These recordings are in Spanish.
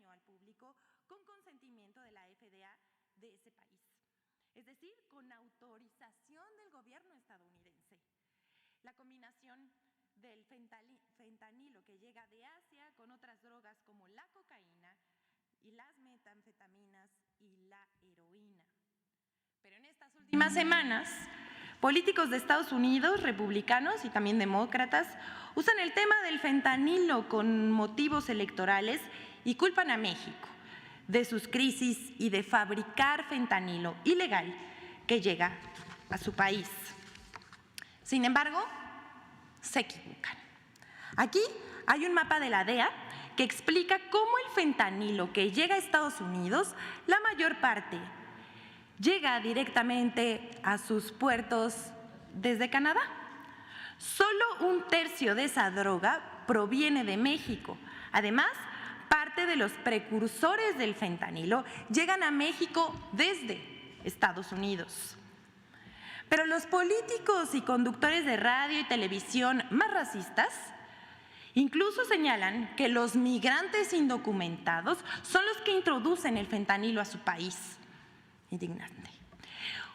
simultáneo al público con consentimiento de la FDA de ese país, es decir, con autorización del gobierno estadounidense. La combinación del fentanilo que llega de Asia con otras drogas como la cocaína y las metanfetaminas y la heroína. Pero en estas últimas semanas, políticos de Estados Unidos, republicanos y también demócratas, usan el tema del fentanilo con motivos electorales y culpan a México de sus crisis y de fabricar fentanilo ilegal que llega a su país. Sin embargo, se equivocan. Aquí hay un mapa de la DEA que explica cómo el fentanilo que llega a Estados Unidos, la mayor parte llega directamente a sus puertos desde Canadá. Solo 1/3 de esa droga proviene de México. Además, parte de los precursores del fentanilo llegan a México desde Estados Unidos. Pero los políticos y conductores de radio y televisión más racistas incluso señalan que los migrantes indocumentados son los que introducen el fentanilo a su país. Indignante.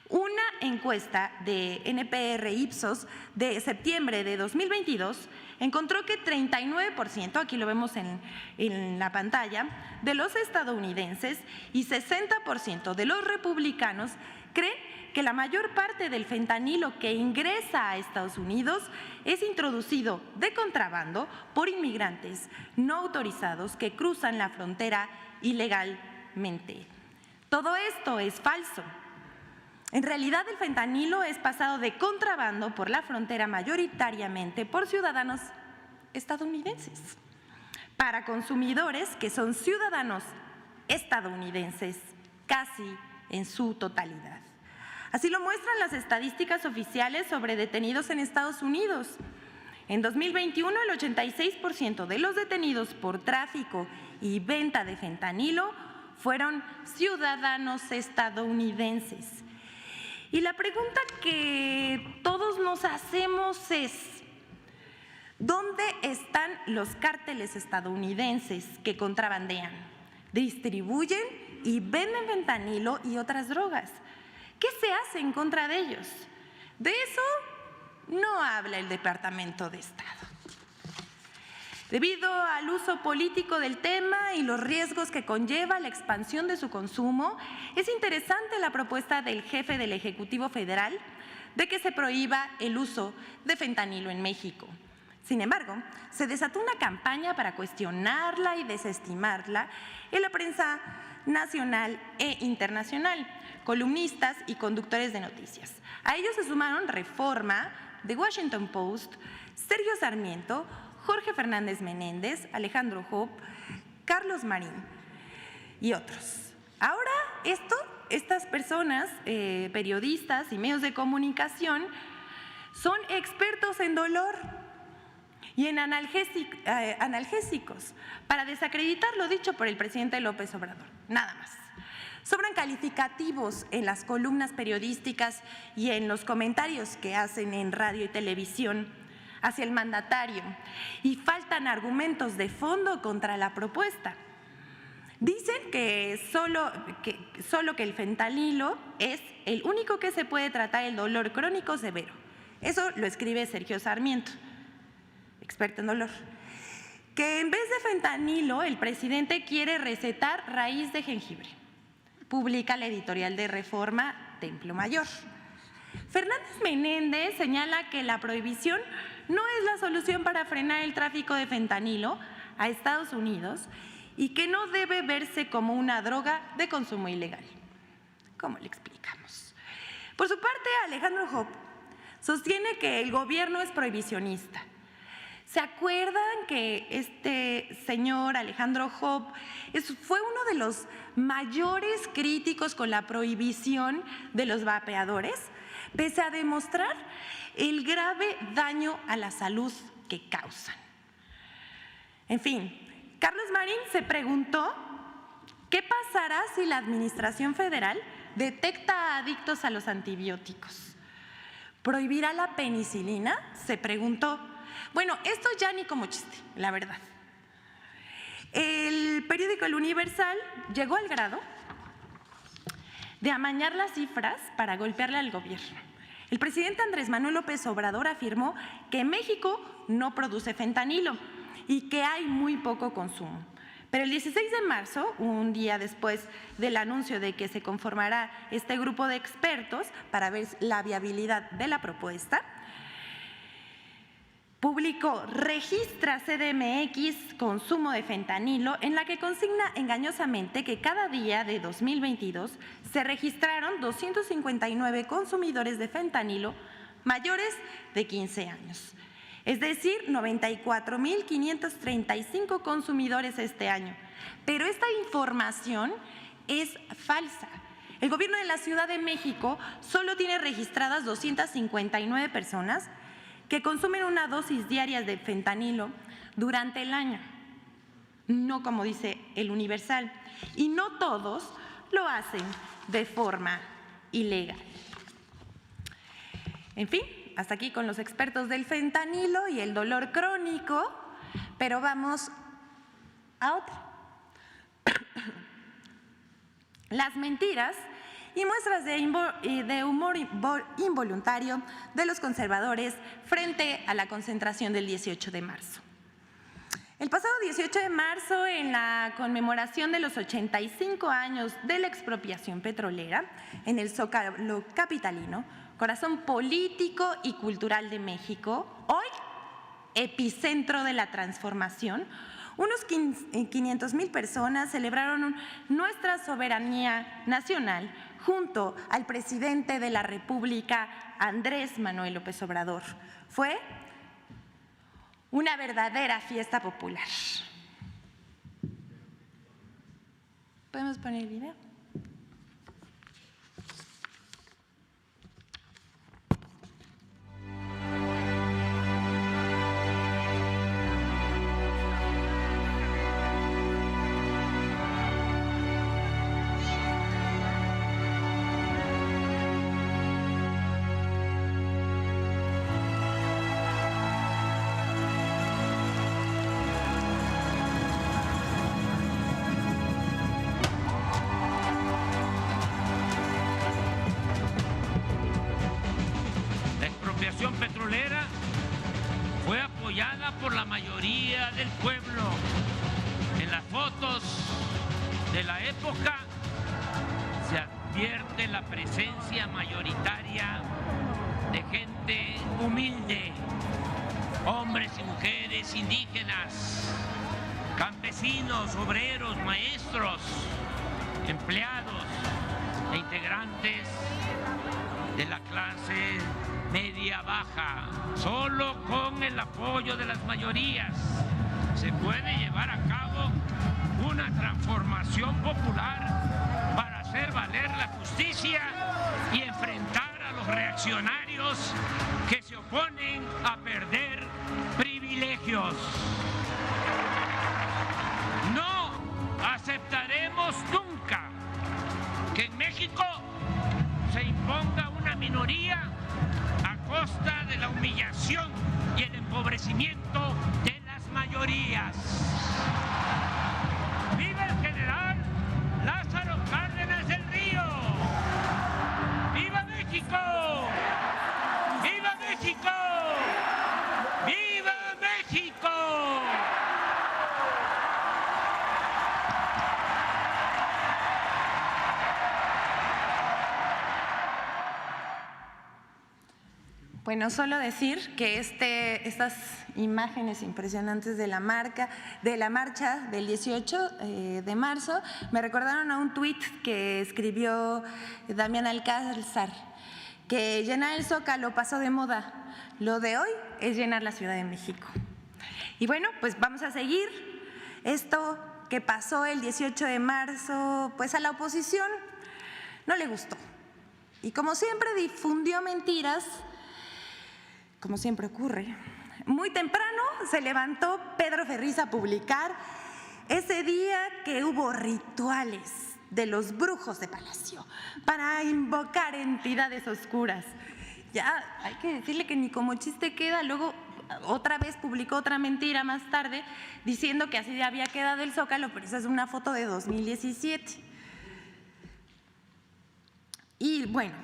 Una encuesta de NPR Ipsos de septiembre de 2022 encontró que 39%, aquí lo vemos en la pantalla, de los estadounidenses y 60% de los republicanos creen que la mayor parte del fentanilo que ingresa a Estados Unidos es introducido de contrabando por inmigrantes no autorizados que cruzan la frontera ilegalmente. Todo esto es falso. En realidad, el fentanilo es pasado de contrabando por la frontera mayoritariamente por ciudadanos estadounidenses para consumidores que son ciudadanos estadounidenses casi en su totalidad. Así lo muestran las estadísticas oficiales sobre detenidos en Estados Unidos. En 2021, el 86% de los detenidos por tráfico y venta de fentanilo fueron ciudadanos estadounidenses. Y la pregunta que todos nos hacemos es, ¿dónde están los cárteles estadounidenses que contrabandean, distribuyen y venden fentanilo y otras drogas? ¿Qué se hace en contra de ellos? De eso no habla el Departamento de Estado. Debido al uso político del tema y los riesgos que conlleva la expansión de su consumo, es interesante la propuesta del jefe del Ejecutivo Federal de que se prohíba el uso de fentanilo en México. Sin embargo, se desató una campaña para cuestionarla y desestimarla en la prensa nacional e internacional, columnistas y conductores de noticias. A ellos se sumaron Reforma, The Washington Post, Sergio Sarmiento, Jorge Fernández Menéndez, Alejandro Hope, Carlos Marín y otros. Ahora estas personas, periodistas y medios de comunicación, son expertos en dolor y en analgésicos para desacreditar lo dicho por el presidente López Obrador, nada más. Sobran calificativos en las columnas periodísticas y en los comentarios que hacen en radio y televisión hacia el mandatario y faltan argumentos de fondo contra la propuesta. Dicen que solo que el fentanilo es el único que se puede tratar el dolor crónico severo. Eso lo escribe Sergio Sarmiento, experto en dolor. Que en vez de fentanilo, el presidente quiere recetar raíz de jengibre. Publica la editorial de Reforma, Templo Mayor. Fernández Menéndez señala que la prohibición no es la solución para frenar el tráfico de fentanilo a Estados Unidos y que no debe verse como una droga de consumo ilegal. ¿Cómo le explicamos? Por su parte, Alejandro Hope sostiene que el gobierno es prohibicionista. ¿Se acuerdan que este señor Alejandro Hope fue uno de los mayores críticos con la prohibición de los vapeadores, pese a demostrar el grave daño a la salud que causan? En fin, Carlos Marín se preguntó ¿qué pasará si la Administración Federal detecta adictos a los antibióticos? ¿Prohibirá la penicilina?, se preguntó. Bueno, esto ya ni como chiste, la verdad. El periódico periódico El Universal llegó al grado de amañar las cifras para golpearle al gobierno. El presidente Andrés Manuel López Obrador afirmó que México no produce fentanilo y que hay muy poco consumo. Pero el 16 de marzo, un día después del anuncio de que se conformará este grupo de expertos para ver la viabilidad de la propuesta, publicó Registra CDMX consumo de fentanilo, en la que consigna engañosamente que cada día de 2022 se registraron 259 consumidores de fentanilo mayores de 15 años. Es decir, 94.535 consumidores este año. Pero esta información es falsa. El gobierno de la Ciudad de México solo tiene registradas 259 personas que consumen una dosis diaria de fentanilo durante el año, no como dice El Universal, y no todos lo hacen de forma ilegal. En fin, hasta aquí con los expertos del fentanilo y el dolor crónico, pero vamos a otra. Las mentiras y muestras de humor involuntario de los conservadores frente a la concentración del 18 de marzo. El pasado 18 de marzo, en la conmemoración de los 85 años de la expropiación petrolera, en el Zócalo capitalino, corazón político y cultural de México, hoy epicentro de la transformación, unos 500,000 personas celebraron nuestra soberanía nacional junto al presidente de la República, Andrés Manuel López Obrador. Fue una verdadera fiesta popular. ¿Podemos poner el video? Petrolera fue apoyada por la mayoría del pueblo. En las fotos de la época se advierte la presencia mayoritaria de gente humilde, hombres y mujeres indígenas, campesinos, obreros, maestros, empleados e integrantes de la clase media baja. Solo con el apoyo de las mayorías se puede llevar a cabo una transformación popular para hacer valer la justicia y enfrentar a los reaccionarios que se oponen a perder privilegios. No aceptaremos nunca que en México se imponga una minoría a costa de la humillación y el empobrecimiento de las mayorías. ¡Viva el general Lázaro Cárdenas del Río! ¡Viva México! ¡Viva México! ¡Viva México! Bueno, solo decir que estas imágenes impresionantes de la marcha del 18 de marzo me recordaron a un tuit que escribió Damián Alcázar, que llenar el Zócalo pasó de moda, lo de hoy es llenar la Ciudad de México. Y bueno, pues vamos a seguir. Esto que pasó el 18 de marzo, pues a la oposición no le gustó. Y como siempre difundió mentiras, como siempre ocurre. Muy temprano se levantó Pedro Ferriz a publicar ese día que hubo rituales de los brujos de Palacio para invocar entidades oscuras. Ya hay que decirle que ni como chiste queda, luego otra vez publicó otra mentira más tarde diciendo que así había quedado el Zócalo, pero esa es una foto de 2017. Y bueno,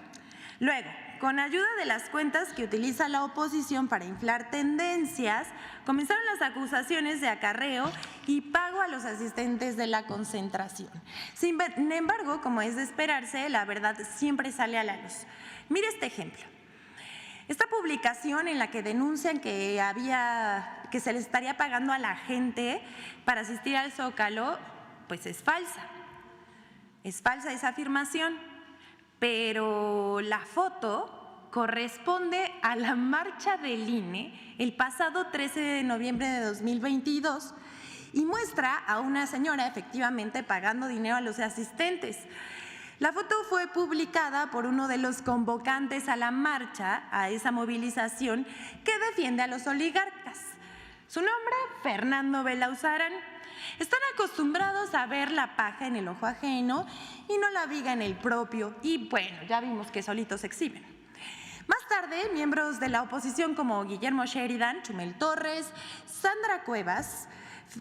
luego, con ayuda de las cuentas que utiliza la oposición para inflar tendencias, comenzaron las acusaciones de acarreo y pago a los asistentes de la concentración. Sin embargo, como es de esperarse, la verdad siempre sale a la luz. Mire este ejemplo. Esta publicación en la que denuncian que se le estaría pagando a la gente para asistir al Zócalo, pues es falsa. Es falsa esa afirmación. Pero la foto corresponde a la marcha del INE el pasado 13 de noviembre de 2022 y muestra a una señora efectivamente pagando dinero a los asistentes. La foto fue publicada por uno de los convocantes a la marcha, a esa movilización que defiende a los oligarcas. Su nombre, Fernando Belauzarán. Están acostumbrados a ver la paja en el ojo ajeno y no la viga en el propio. Y bueno, ya vimos que solitos se exhiben. Más tarde, miembros de la oposición como Guillermo Sheridan, Chumel Torres, Sandra Cuevas,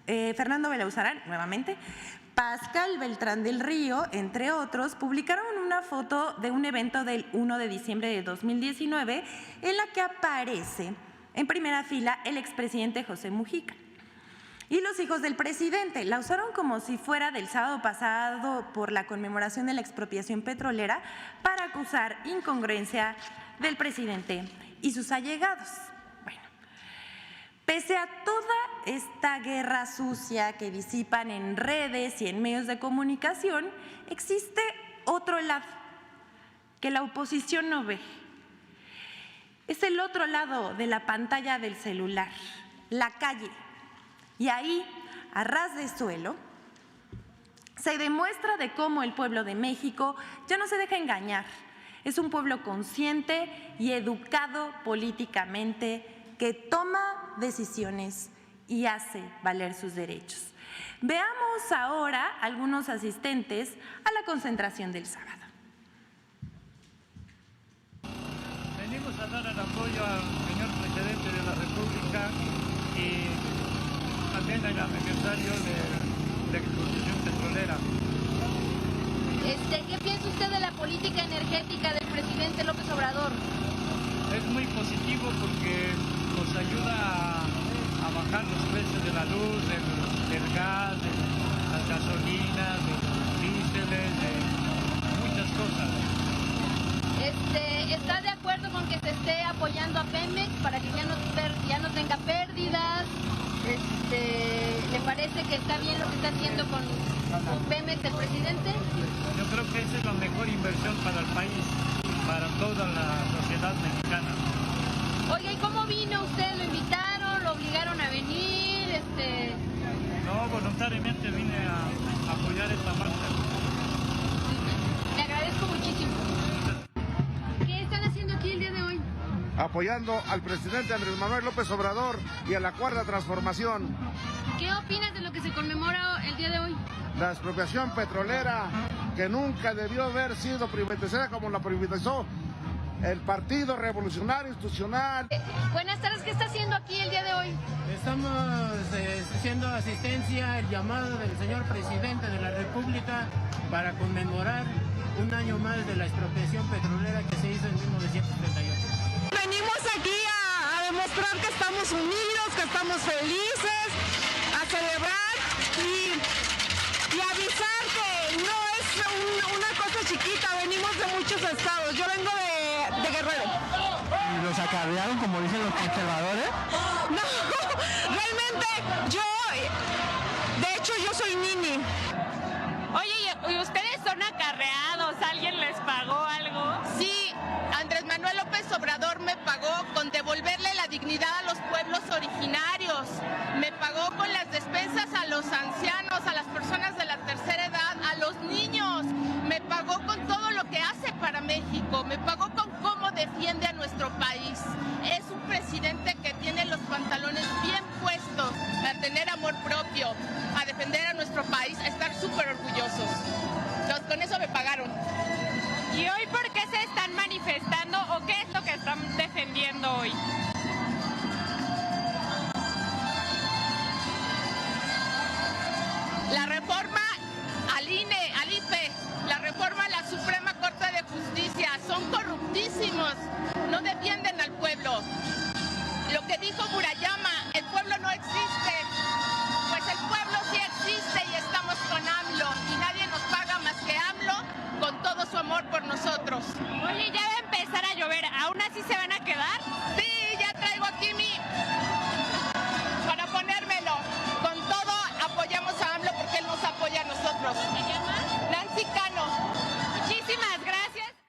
Fernando Belauzarán, nuevamente, Pascal Beltrán del Río, entre otros, publicaron una foto de un evento del 1 de diciembre de 2019 en la que aparece en primera fila el expresidente José Mujica. Y los hijos del presidente la usaron como si fuera del sábado pasado por la conmemoración de la expropiación petrolera para acusar incongruencia del presidente y sus allegados. Bueno, pese a toda esta guerra sucia que disipan en redes y en medios de comunicación, existe otro lado que la oposición no ve. Es el otro lado de la pantalla del celular, la calle. Y ahí, a ras de suelo, se demuestra de cómo el pueblo de México ya no se deja engañar. Es un pueblo consciente y educado políticamente que toma decisiones y hace valer sus derechos. Veamos ahora algunos asistentes a la concentración del sábado. Venimos a dar el apoyo al señor presidente de la República y también el aniversario de la exposición petrolera. ¿Qué piensa usted de la política energética del presidente López Obrador? Es muy positivo porque nos ayuda a bajar los precios de la luz, del gas, de las gasolinas, de los díseles, de muchas cosas. ¿Está de acuerdo con que se esté apoyando a Pemex para que ya no tenga pérdidas? ¿Le parece que está bien lo que está haciendo con Pemex el presidente? Yo creo que esa es la mejor inversión para el país, para toda la sociedad mexicana. Oye, ¿y cómo vino usted? ¿Lo invitaron? ¿Lo obligaron a venir? No, voluntariamente vine a apoyar esta marcha. Le agradezco muchísimo. ¿Qué están haciendo aquí el día de hoy? Apoyando al presidente Andrés Manuel López Obrador y a la Cuarta Transformación. ¿Qué opinas de lo que se conmemora el día de hoy? La expropiación petrolera, que nunca debió haber sido privatizada como la privatizó el Partido Revolucionario Institucional. Buenas tardes, ¿qué está haciendo aquí el día de hoy? Estamos haciendo asistencia al llamado del señor presidente de la República para conmemorar un año más de la expropiación petrolera que se hizo en 1938. Venimos aquí a demostrar que estamos unidos, que estamos felices, a celebrar y avisar que no es una cosa chiquita, venimos de muchos estados. Yo vengo de Guerrero. ¿Y los acarrearon como dicen los conservadores? No, realmente de hecho yo soy Nini. Oye, ¿y ustedes son acarreados? ¿Alguien les pagó algo? Sí, Andrés Manuel López Obrador me pagó con devolverle la dignidad a los pueblos originarios. Me pagó con las despensas a los ancianos, a las personas de la tercera edad, a los niños. Me pagó con todo lo que hace para México. Me pagó con cómo defiende a nuestro país. Es un presidente que tiene los pantalones bien puestos a tener amor propio, a defender a nuestro país, a estar súper orgullosos. Con eso me pagaron. ¿Y hoy por qué se están manifestando o qué es lo que están defendiendo hoy?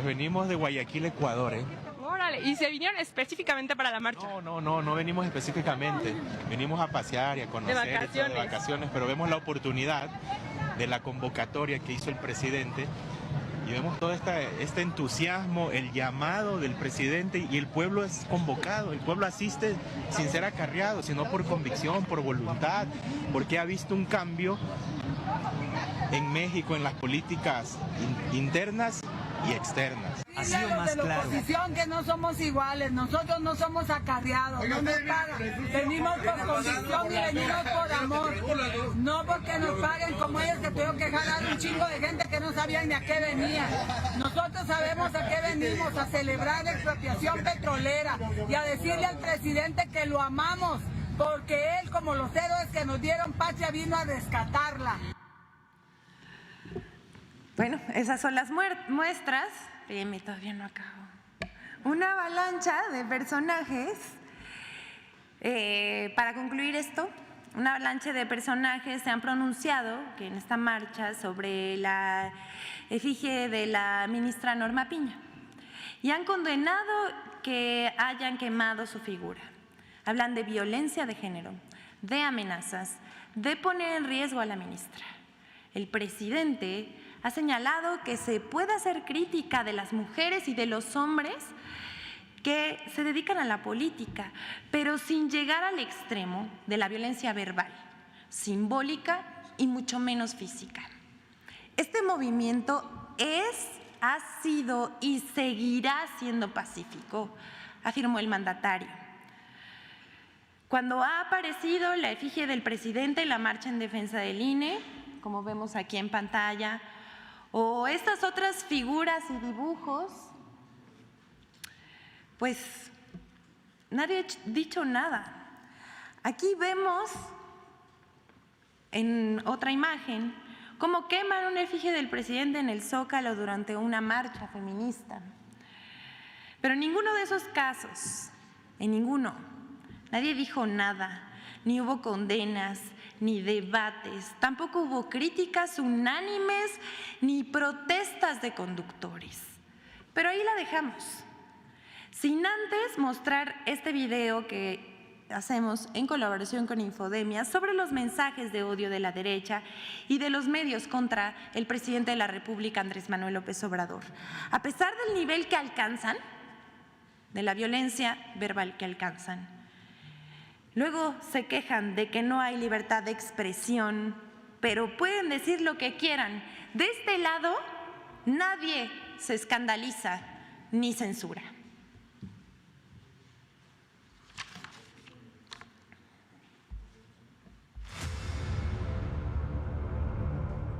venimos de Guayaquil, Ecuador, ¿eh? Órale, ¿y se vinieron específicamente para la marcha? No venimos específicamente. Venimos a pasear y a conocer de vacaciones, pero vemos la oportunidad de la convocatoria que hizo el presidente y vemos todo este entusiasmo, el llamado del presidente, y el pueblo es convocado, el pueblo asiste sin ser acarreado, sino por convicción, por voluntad, porque ha visto un cambio en México en las políticas internas y externas. Ha sido más claro. De la oposición que no somos iguales, nosotros no somos acarreados, no nos pagan. Venimos por convicción y venimos por amor, no porque nos paguen como ellos que tuvieron que jalar un chingo de gente que no sabían ni a qué venían. Nosotros sabemos a qué venimos, a celebrar la expropiación petrolera y a decirle al presidente que lo amamos, porque él, como los héroes que nos dieron patria, vino a rescatarla. Bueno, esas son las muestras. Espérame, todavía no acabo. Una avalancha de personajes. Para concluir esto, una avalancha de personajes se han pronunciado que en esta marcha sobre la efigie de la ministra Norma Piña y han condenado que hayan quemado su figura. Hablan de violencia de género, de amenazas, de poner en riesgo a la ministra. El presidente ha señalado que se puede hacer crítica de las mujeres y de los hombres que se dedican a la política, pero sin llegar al extremo de la violencia verbal, simbólica y mucho menos física. Este movimiento ha sido y seguirá siendo pacífico, afirmó el mandatario. Cuando ha aparecido la efigie del presidente en la marcha en defensa del INE, como vemos aquí en pantalla, o estas otras figuras y dibujos, pues nadie ha dicho nada. Aquí vemos en otra imagen cómo queman una efigie del presidente en el Zócalo durante una marcha feminista. Pero en ninguno de esos casos, en ninguno, nadie dijo nada, ni hubo condenas, ni debates, tampoco hubo críticas unánimes, ni protestas de conductores. Pero ahí la dejamos, sin antes mostrar este video que hacemos en colaboración con Infodemia sobre los mensajes de odio de la derecha y de los medios contra el presidente de la República, Andrés Manuel López Obrador. A pesar del nivel que alcanzan, de la violencia verbal que alcanzan, luego se quejan de que no hay libertad de expresión, pero pueden decir lo que quieran. De este lado, nadie se escandaliza ni censura.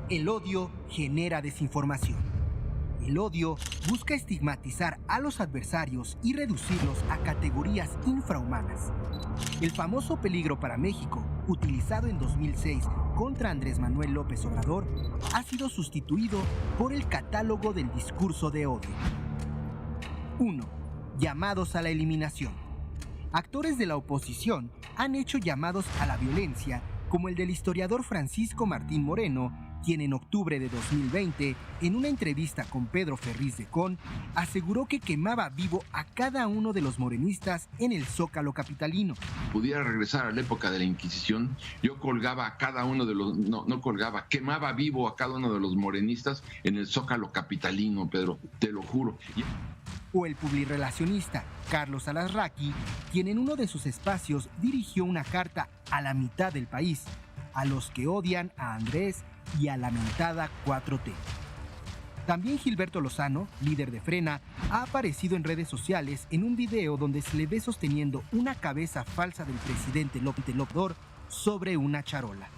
El odio genera desinformación. El odio busca estigmatizar a los adversarios y reducirlos a categorías infrahumanas. El famoso peligro para México, utilizado en 2006 contra Andrés Manuel López Obrador, ha sido sustituido por el catálogo del discurso de odio. 1. Llamados a la eliminación. Actores de la oposición han hecho llamados a la violencia, como el del historiador Francisco Martín Moreno, quien en octubre de 2020, en una entrevista con Pedro Ferriz de Con, aseguró que quemaba vivo a cada uno de los morenistas en el Zócalo capitalino. Pudiera regresar a la época de la Inquisición, yo colgaba a cada uno de los, quemaba vivo a cada uno de los morenistas en el Zócalo capitalino, Pedro, te lo juro. O el publirelacionista Carlos Alarraqui, quien en uno de sus espacios dirigió una carta a la mitad del país, a los que odian a Andrés y a la mentada 4T. También Gilberto Lozano, líder de Frena, ha aparecido en redes sociales en un video donde se le ve sosteniendo una cabeza falsa del presidente López Obrador sobre una charola.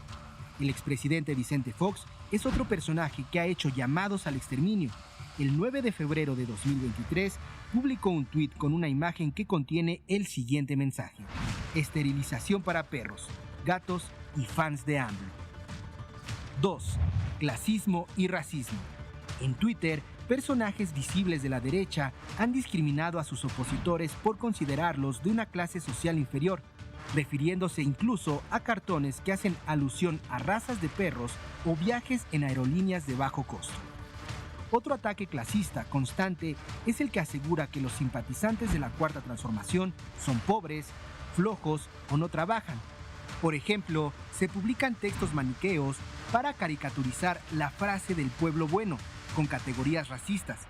El expresidente Vicente Fox es otro personaje que ha hecho llamados al exterminio. El 9 de febrero de 2023 publicó un tuit con una imagen que contiene el siguiente mensaje: esterilización para perros, gatos y fans de AMLO. 2. Clasismo y racismo. En Twitter, personajes visibles de la derecha han discriminado a sus opositores por considerarlos de una clase social inferior, refiriéndose incluso a cartones que hacen alusión a razas de perros o viajes en aerolíneas de bajo costo. Otro ataque clasista constante es el que asegura que los simpatizantes de la Cuarta Transformación son pobres, flojos o no trabajan. Por ejemplo, se publican textos maniqueos para caricaturizar la frase del pueblo bueno, con categorías racistas.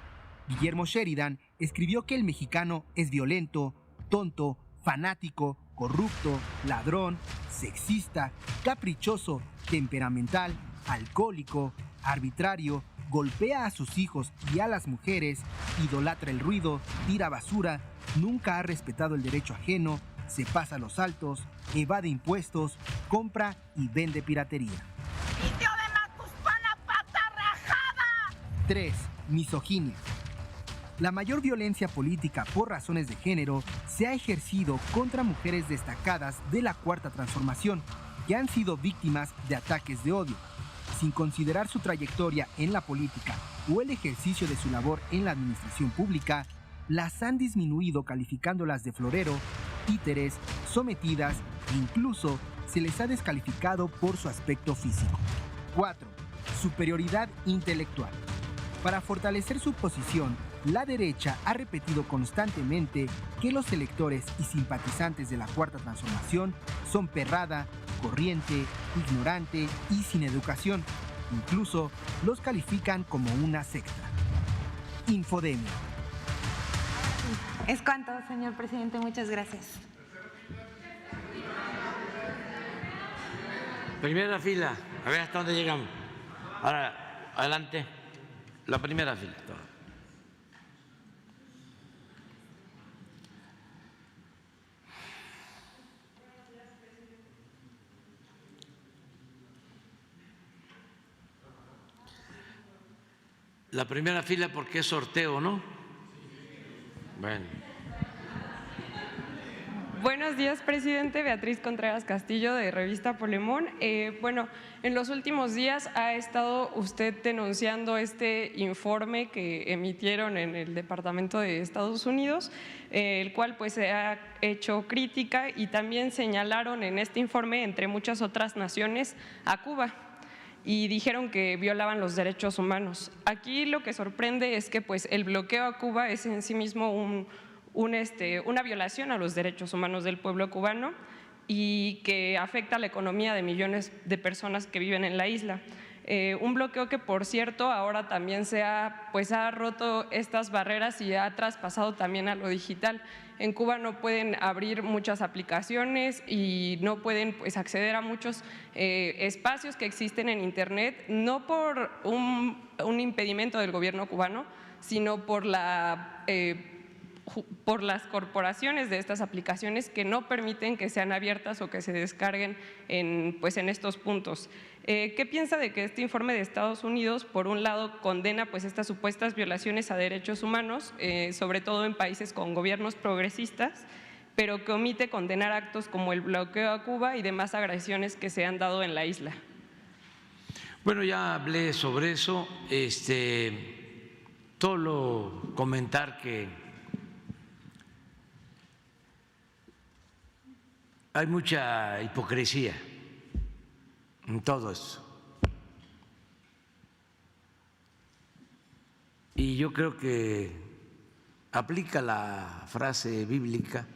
Guillermo Sheridan escribió que el mexicano es violento, tonto, fanático, corrupto, ladrón, sexista, caprichoso, temperamental, alcohólico, arbitrario, golpea a sus hijos y a las mujeres, idolatra el ruido, tira basura, nunca ha respetado el derecho ajeno, se pasa los altos, evade impuestos, compra y vende piratería. ¡Sitio de Macuspana, pata rajada! 3. Misoginia. La mayor violencia política por razones de género se ha ejercido contra mujeres destacadas de la Cuarta Transformación, que han sido víctimas de ataques de odio. Sin considerar su trayectoria en la política o el ejercicio de su labor en la administración pública, las han disminuido calificándolas de florero, títeres, sometidas e incluso se les ha descalificado por su aspecto físico. 4. Superioridad intelectual. Para fortalecer su posición, la derecha ha repetido constantemente que los electores y simpatizantes de la Cuarta Transformación son perrada, corriente, ignorante y sin educación. Incluso los califican como una secta. Infodemia. Es cuanto, señor presidente. Muchas gracias. Primera fila. A ver hasta dónde llegamos. Ahora, adelante. La primera fila. La primera fila porque es sorteo, ¿no? Bueno. Buenos días, presidente. Beatriz Contreras Castillo, de Revista Polemón. Bueno, en los últimos días ha estado usted denunciando este informe que emitieron en el Departamento de Estados Unidos, el cual pues se ha hecho crítica y también señalaron en este informe, entre muchas otras naciones, a Cuba. Y dijeron que violaban los derechos humanos. Aquí lo que sorprende es que pues, el bloqueo a Cuba es en sí mismo una violación a los derechos humanos del pueblo cubano y que afecta a la economía de millones de personas que viven en la isla. Un bloqueo que, por cierto, ahora también ha roto estas barreras y ha traspasado también a lo digital. En Cuba no pueden abrir muchas aplicaciones y no pueden pues, acceder a muchos espacios que existen en Internet, no por un impedimento del gobierno cubano, sino por las corporaciones de estas aplicaciones que no permiten que sean abiertas o que se descarguen en estos puntos. ¿Qué piensa de que este informe de Estados Unidos, por un lado, condena pues, estas supuestas violaciones a derechos humanos, sobre todo en países con gobiernos progresistas, pero que omite condenar actos como el bloqueo a Cuba y demás agresiones que se han dado en la isla? Bueno, ya hablé sobre eso. Solo comentar que hay mucha hipocresía en todo esto. Y yo creo que aplica la frase bíblica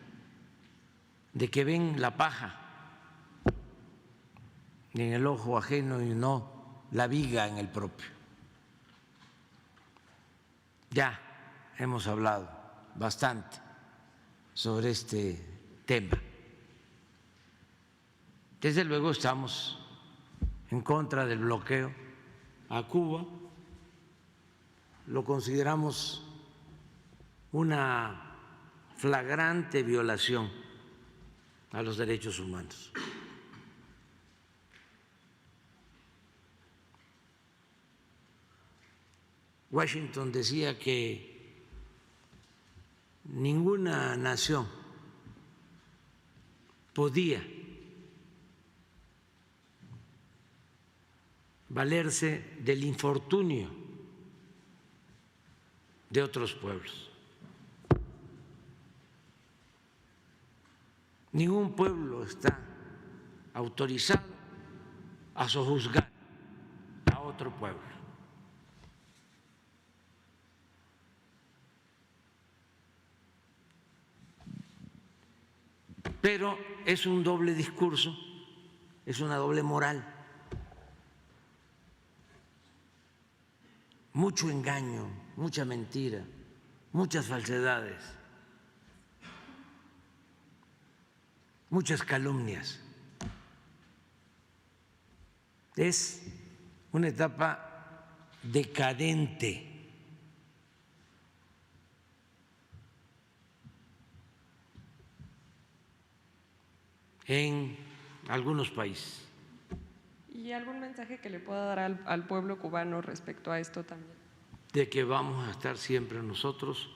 de que ven la paja en el ojo ajeno y no la viga en el propio. Ya hemos hablado bastante sobre este tema. Desde luego estamos en contra del bloqueo a Cuba, lo consideramos una flagrante violación a los derechos humanos. Washington decía que ninguna nación podía valerse del infortunio de otros pueblos. Ningún pueblo está autorizado a sojuzgar a otro pueblo. Pero es un doble discurso, es una doble moral, mucho engaño, mucha mentira, muchas falsedades, muchas calumnias. Es una etapa decadente. En algunos países. ¿Y algún mensaje que le pueda dar al pueblo cubano respecto a esto también? De que vamos a estar siempre nosotros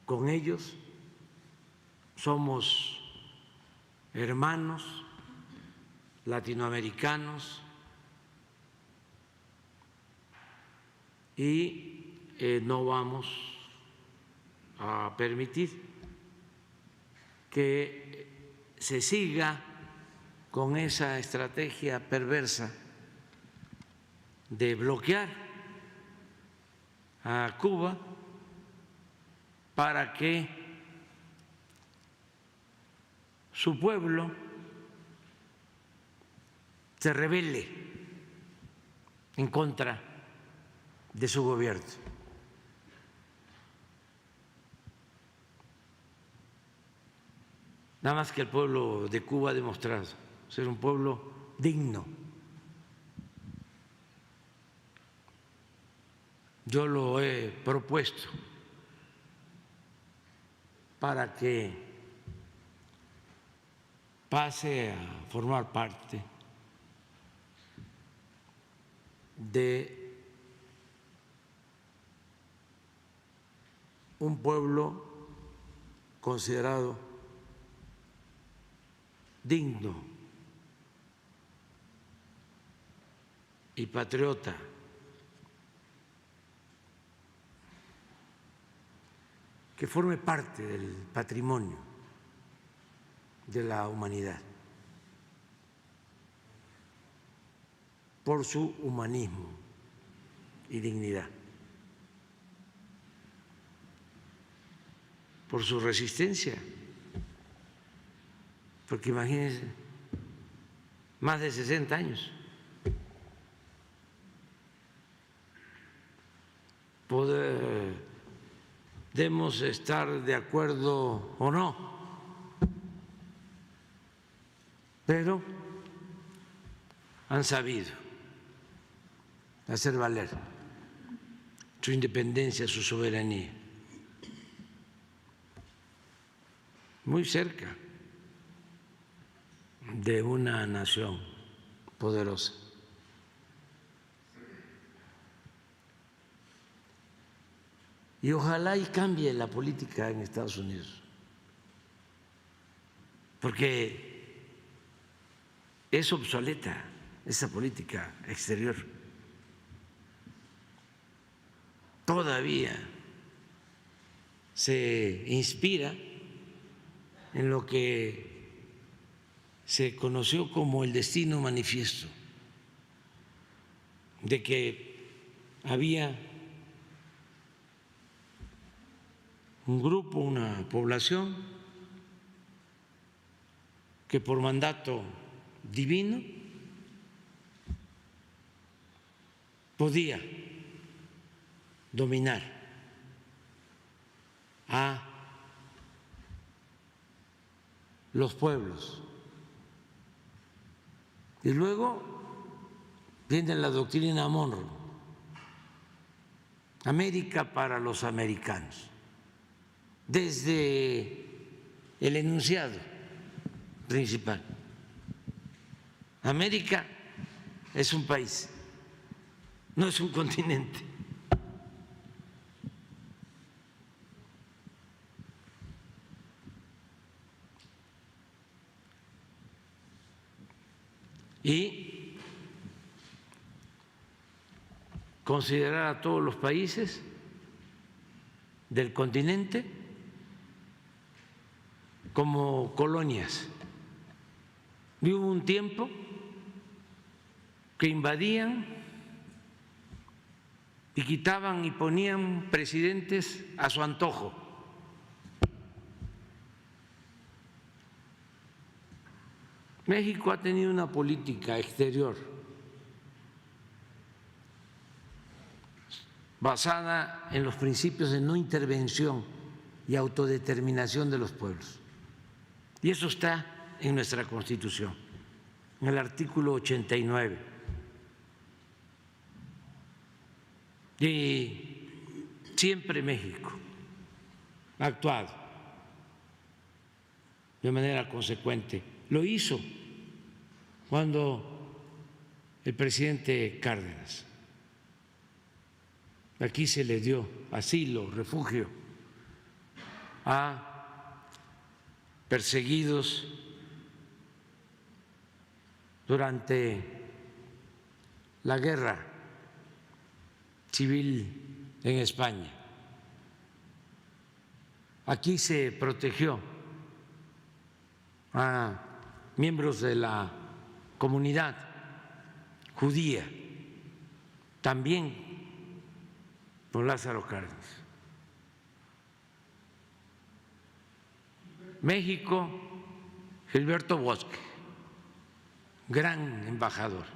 con ellos, somos hermanos latinoamericanos y no vamos a permitir que se siga con esa estrategia perversa de bloquear a Cuba para que su pueblo se rebele en contra de su gobierno. Nada más que el pueblo de Cuba ha demostrado ser un pueblo digno. Yo lo he propuesto para que pase a formar parte de un pueblo considerado digno y patriota, que forme parte del patrimonio de la humanidad por su humanismo y dignidad, por su resistencia. Porque imagínense, más de 60 años. Podemos estar de acuerdo o no, pero han sabido hacer valer su independencia, su soberanía. Muy cerca de una nación poderosa. Y ojalá y cambie la política en Estados Unidos, porque es obsoleta esa política exterior. Todavía se inspira en lo que se conoció como el destino manifiesto, de que había un grupo, una población que por mandato divino podía dominar a los pueblos. Y luego viene la doctrina Monroe, América para los americanos, desde el enunciado principal. América es un país, no es un continente. Y considerar a todos los países del continente como colonias. Y hubo un tiempo que invadían y quitaban y ponían presidentes a su antojo. México ha tenido una política exterior basada en los principios de no intervención y autodeterminación de los pueblos. Y eso está en nuestra Constitución, en el artículo 89. Y siempre México ha actuado de manera consecuente. Lo hizo cuando el presidente Cárdenas aquí se le dio asilo, refugio a perseguidos durante la guerra civil en España. Aquí se protegió a miembros de la comunidad judía, también por Lázaro Cárdenas. México, Gilberto Bosque, gran embajador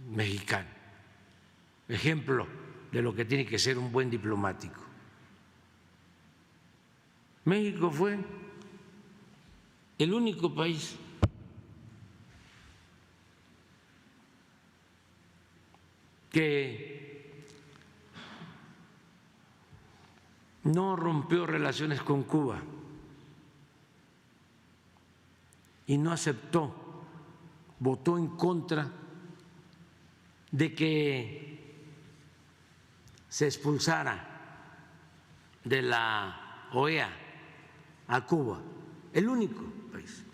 mexicano, ejemplo de lo que tiene que ser un buen diplomático. México fue el único país que no rompió relaciones con Cuba y no aceptó, votó en contra de que se expulsara de la OEA a Cuba, el único país.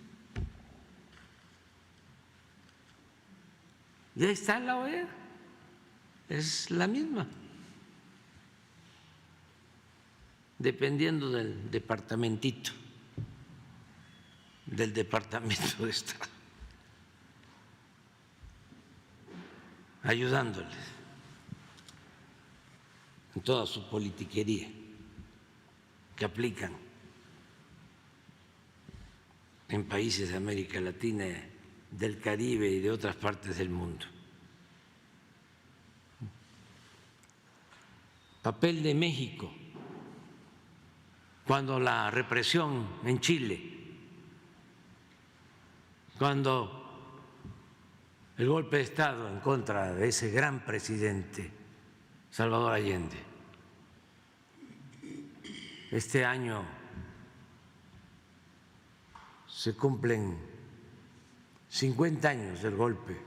Ya está la OEA, es la misma, dependiendo del departamentito, del Departamento de Estado, ayudándoles en toda su politiquería que aplican en países de América Latina, del Caribe y de otras partes del mundo. Papel de México cuando la represión en Chile, cuando el golpe de Estado en contra de ese gran presidente Salvador Allende. Este año se cumplen 50 años del golpe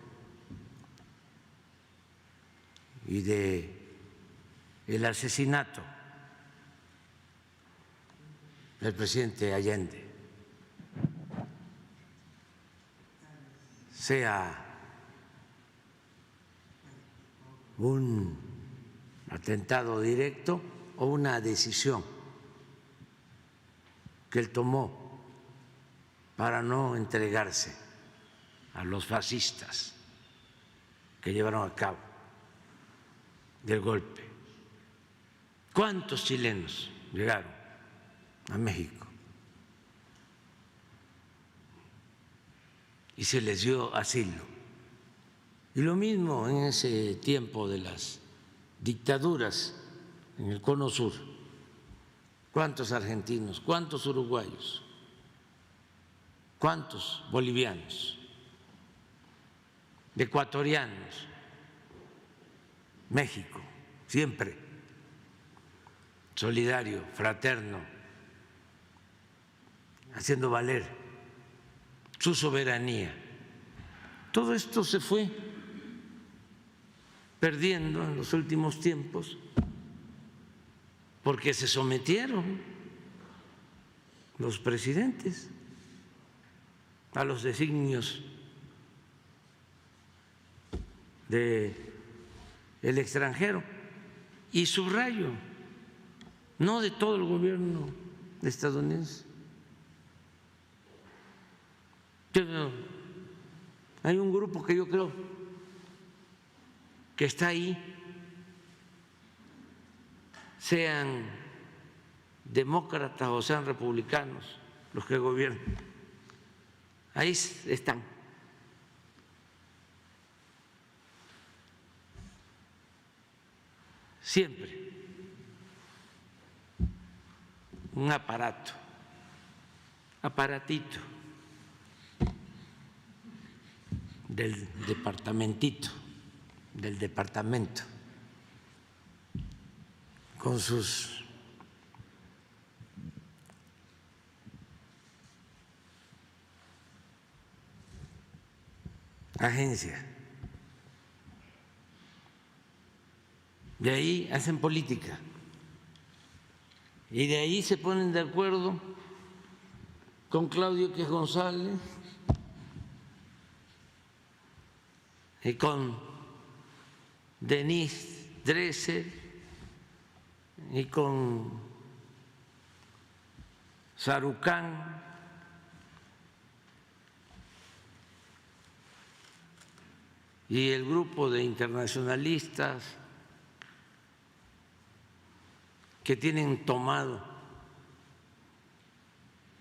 y del asesinato del presidente Allende, sea un atentado directo o una decisión que él tomó para no entregarse a los fascistas que llevaron a cabo el golpe. ¿Cuántos chilenos llegaron a México y se les dio asilo? Y lo mismo en ese tiempo de las dictaduras en el Cono Sur. ¿Cuántos argentinos? ¿Cuántos uruguayos? ¿Cuántos bolivianos? Ecuatorianos. México, siempre solidario, fraterno, haciendo valer su soberanía. Todo esto se fue perdiendo en los últimos tiempos porque se sometieron los presidentes a los designios del extranjero. Y subrayo, no de todo el gobierno estadounidense. Pero hay un grupo que yo creo que está ahí, sean demócratas o sean republicanos los que gobiernan, Ahí están. Siempre un aparatito del departamento, con sus agencias. De ahí hacen política y de ahí se ponen de acuerdo con Claudio X González y con Denise Dresser y con Sarucán y el grupo de internacionalistas que tienen tomado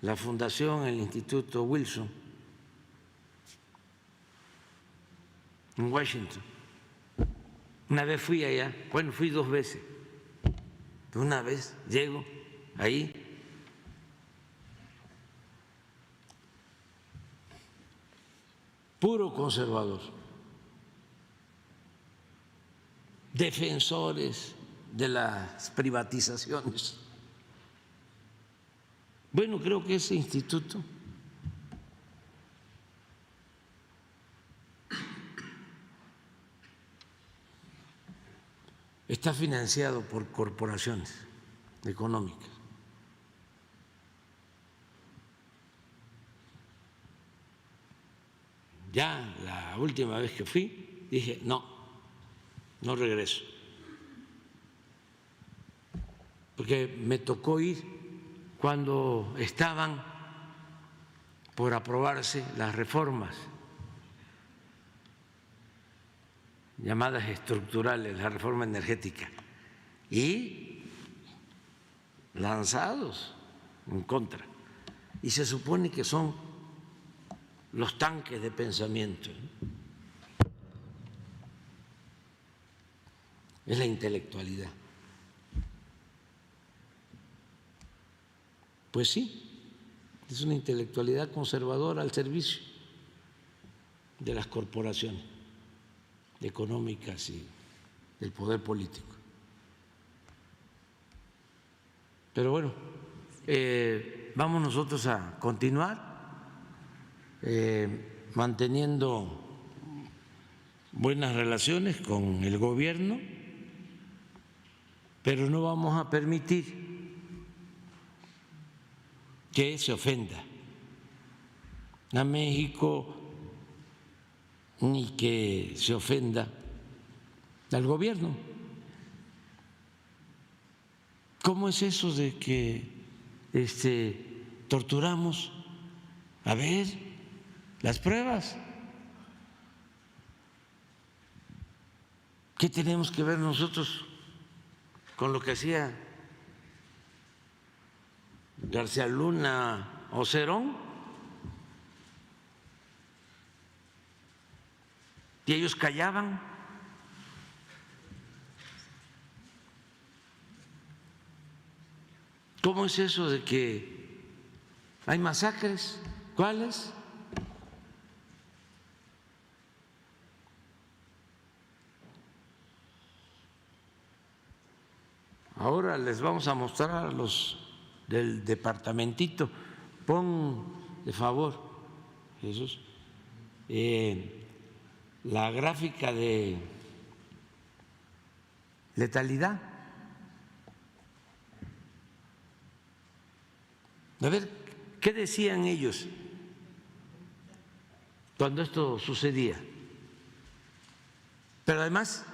la fundación, el Instituto Wilson, en Washington. Una vez fui allá, bueno, fui 2 veces. Una vez llego ahí, puro conservador, defensores de las privatizaciones. Bueno, creo que ese instituto está financiado por corporaciones económicas. Ya la última vez que fui dije, no regreso, porque me tocó ir cuando estaban por aprobarse las reformas llamadas estructurales, la reforma energética, y lanzados en contra. Y se supone que son los tanques de pensamiento. Es la intelectualidad. Pues sí, es una intelectualidad conservadora al servicio de las corporaciones económicas y del poder político. Pero bueno, vamos nosotros a continuar manteniendo buenas relaciones con el gobierno, pero no vamos a permitir que se ofenda a México ni que se ofenda al gobierno. ¿Cómo es eso de que torturamos? A ver, las pruebas. ¿Qué tenemos que ver nosotros con lo que hacía García Luna o Cerón? Y ellos callaban. ¿Cómo es eso de que hay masacres? ¿Cuáles? Ahora les vamos a mostrar a los del departamentito. Pon de favor, Jesús, la gráfica de letalidad. A ver, ¿qué decían ellos cuando esto sucedía? Pero además,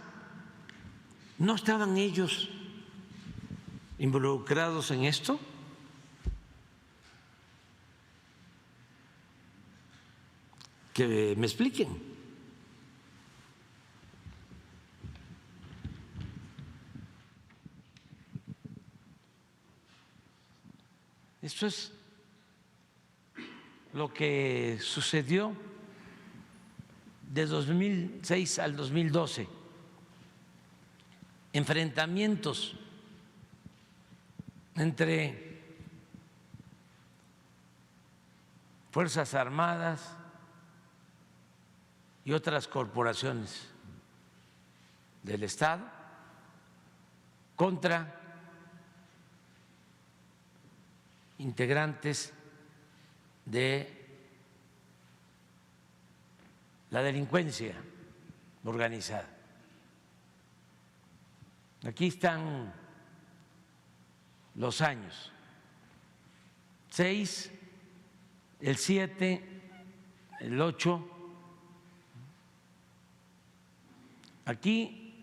¿no estaban ellos involucrados en esto? Que me expliquen. Esto es lo que sucedió de 2006 al 2012, enfrentamientos entre Fuerzas Armadas y otras corporaciones del Estado contra integrantes de la delincuencia organizada. Aquí están los años: 6, el 7, el 8. Aquí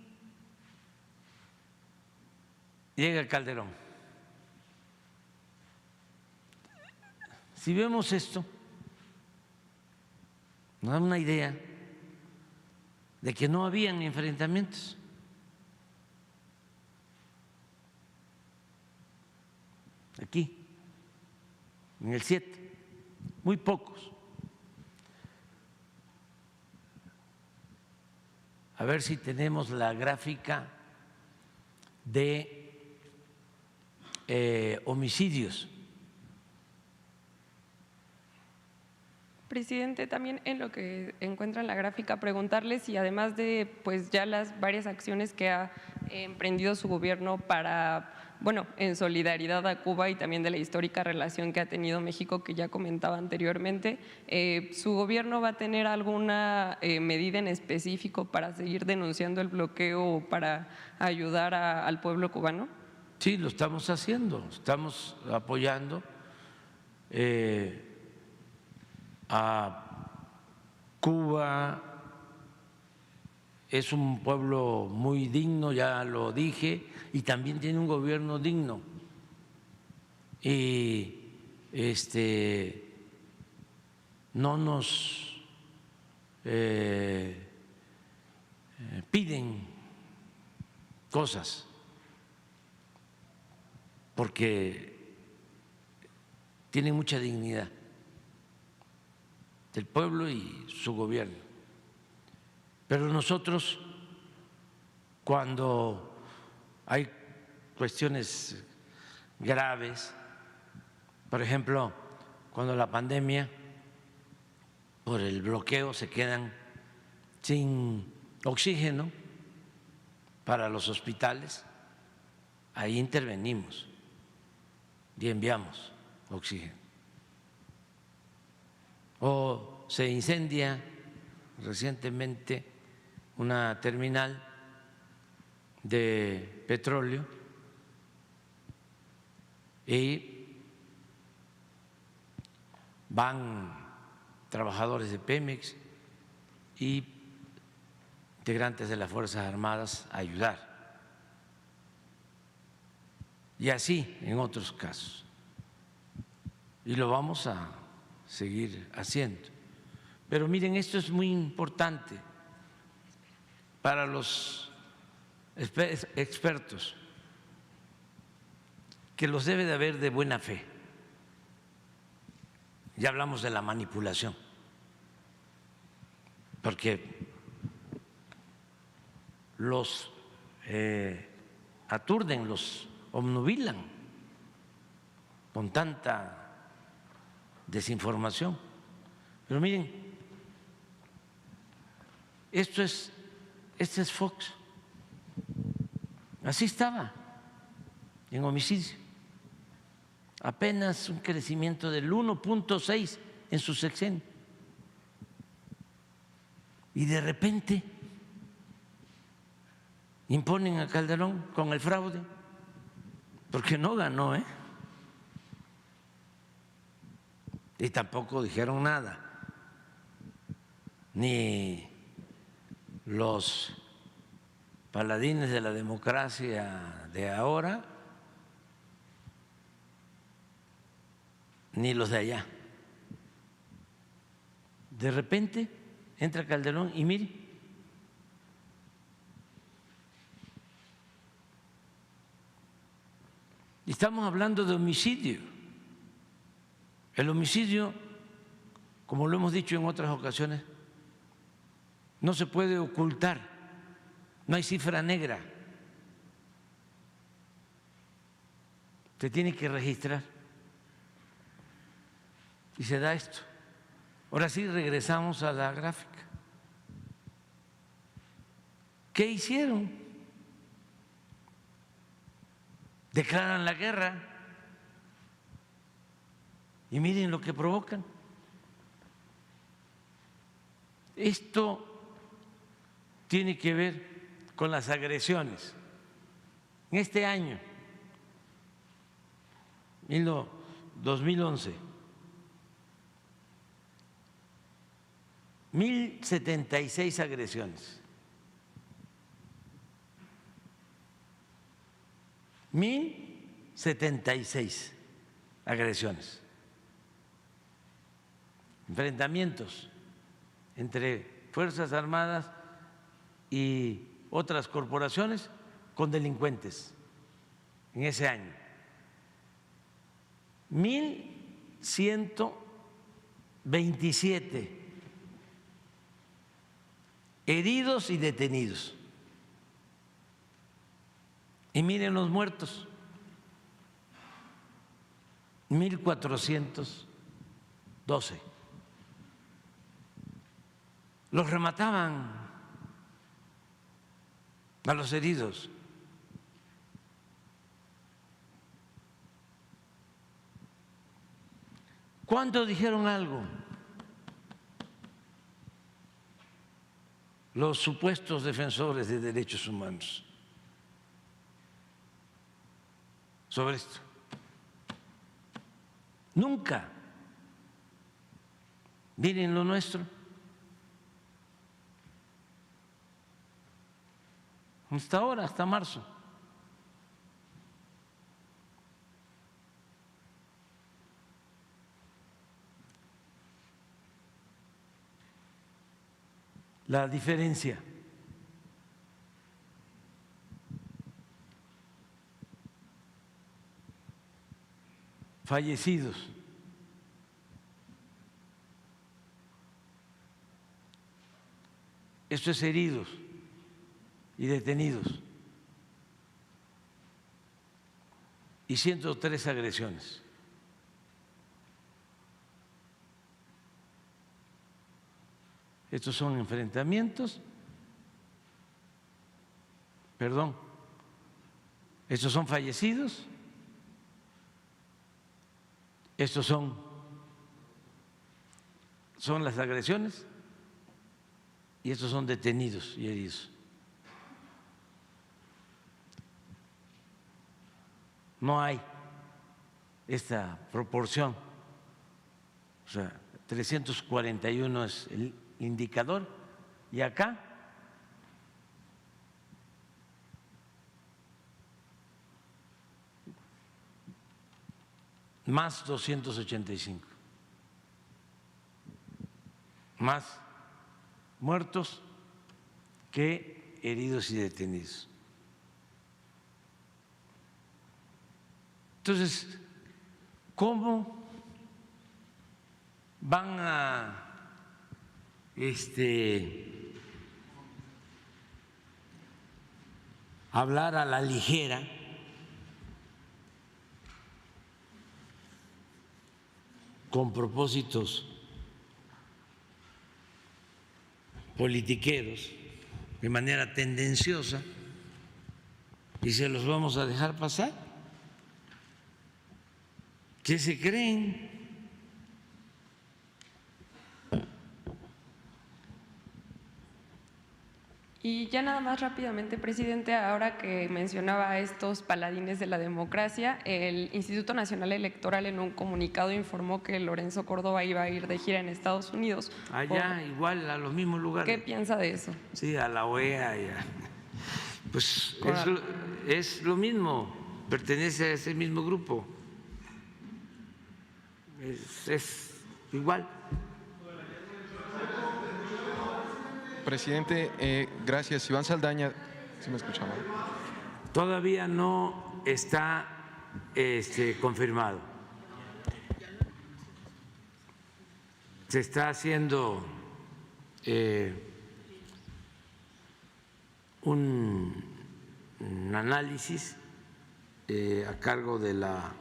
llega Calderón. Si vemos esto, nos da una idea de que no habían enfrentamientos. Aquí, en el 7, muy pocos. A ver si tenemos la gráfica de homicidios. Presidente, también en lo que encuentra en la gráfica, preguntarle si además de pues ya las varias acciones que ha emprendido su gobierno para, bueno, en solidaridad a Cuba y también de la histórica relación que ha tenido México, que ya comentaba anteriormente, ¿su gobierno va a tener alguna medida en específico para seguir denunciando el bloqueo o para ayudar al pueblo cubano? Sí, lo estamos haciendo, estamos apoyando a Cuba. Es un pueblo muy digno, ya lo dije, y también tiene un gobierno digno. Y no nos piden cosas porque tienen mucha dignidad del pueblo y su gobierno. Pero nosotros, cuando hay cuestiones graves, por ejemplo, cuando la pandemia, por el bloqueo, se quedan sin oxígeno para los hospitales, ahí intervenimos y enviamos oxígeno. O se incendia recientemente una terminal de petróleo y van trabajadores de Pemex y integrantes de las Fuerzas Armadas a ayudar. Y así en otros casos. Y lo vamos a seguir haciendo. Pero miren, esto es muy importante para los expertos, que los debe de haber de buena fe. Ya hablamos de la manipulación, porque los aturden, los obnubilan con tanta desinformación. Pero miren, este es Fox, así estaba en homicidio, apenas un crecimiento del 1.6 en su sexenio, y de repente imponen a Calderón con el fraude, porque no ganó, y tampoco dijeron nada, ni los paladines de la democracia de ahora, ni los de allá. De repente entra Calderón y mire, estamos hablando de homicidio. El homicidio como lo hemos dicho en otras ocasiones, no se puede ocultar, no hay cifra negra, se tiene que registrar y se da esto. Ahora sí regresamos a la gráfica. ¿Qué hicieron? Declaran la guerra y miren lo que provocan. Esto tiene que ver con las agresiones. En este año, 2011, 1.076 agresiones. 1.076 agresiones. Enfrentamientos entre Fuerzas Armadas y otras corporaciones con delincuentes en ese año. 1.127 heridos y detenidos. Y miren los muertos, 1.412. Los remataban a los heridos. ¿Cuándo dijeron algo los supuestos defensores de derechos humanos sobre esto? Nunca. Miren lo nuestro. Hasta ahora, hasta marzo. La diferencia. Fallecidos. Esto es heridos y detenidos. Y 103 agresiones. Estos son enfrentamientos, estos son fallecidos, estos son las agresiones y estos son detenidos y heridos. No hay esta proporción, o sea, 341 es el indicador y acá más 285, más muertos que heridos y detenidos. Entonces, ¿cómo van a hablar a la ligera con propósitos politiqueros de manera tendenciosa y se los vamos a dejar pasar? ¿Qué se creen? Y ya nada más rápidamente, presidente, ahora que mencionaba a estos paladines de la democracia, el Instituto Nacional Electoral en un comunicado informó que Lorenzo Córdoba iba a ir de gira en Estados Unidos. Allá, igual, a los mismos lugares. ¿Qué piensa de eso? Sí, a la OEA. Pues es lo mismo, pertenece a ese mismo grupo. Es igual. Presidente, gracias. Iván Saldaña, ¿sí me escuchaba? Todavía no está confirmado. se está haciendo un análisis a cargo de la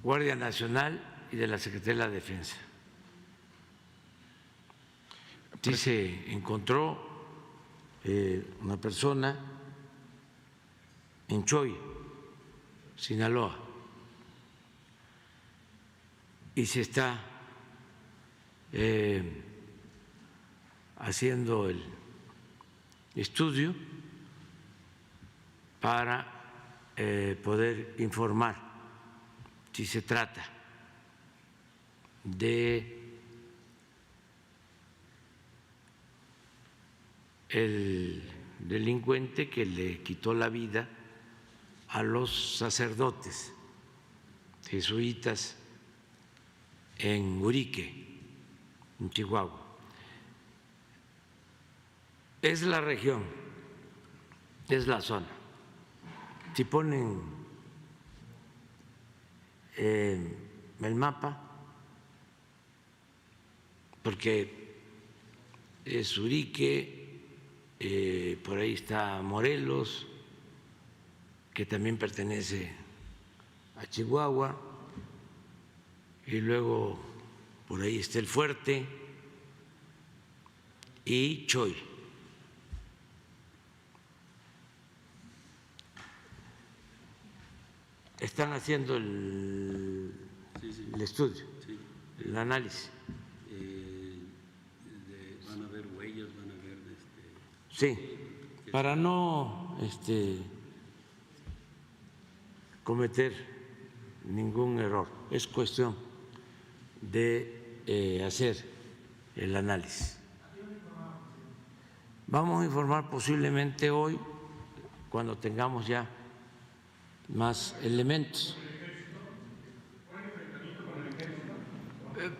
Guardia Nacional y de la Secretaría de la Defensa. Sí se encontró una persona en Choy, Sinaloa, y se está haciendo el estudio para poder informar si se trata de el delincuente que le quitó la vida a los sacerdotes jesuitas en Urique, en Chihuahua. Es la región, es la zona. Si ponen el mapa, porque es Urique, por ahí está Morelos, que también pertenece a Chihuahua, y luego por ahí está El Fuerte y Choy. Están haciendo el estudio, el análisis. Van a ver huellas, van a ver… Sí, para no cometer ningún error. Es cuestión de hacer el análisis. Vamos a informar posiblemente hoy, cuando tengamos ya más elementos.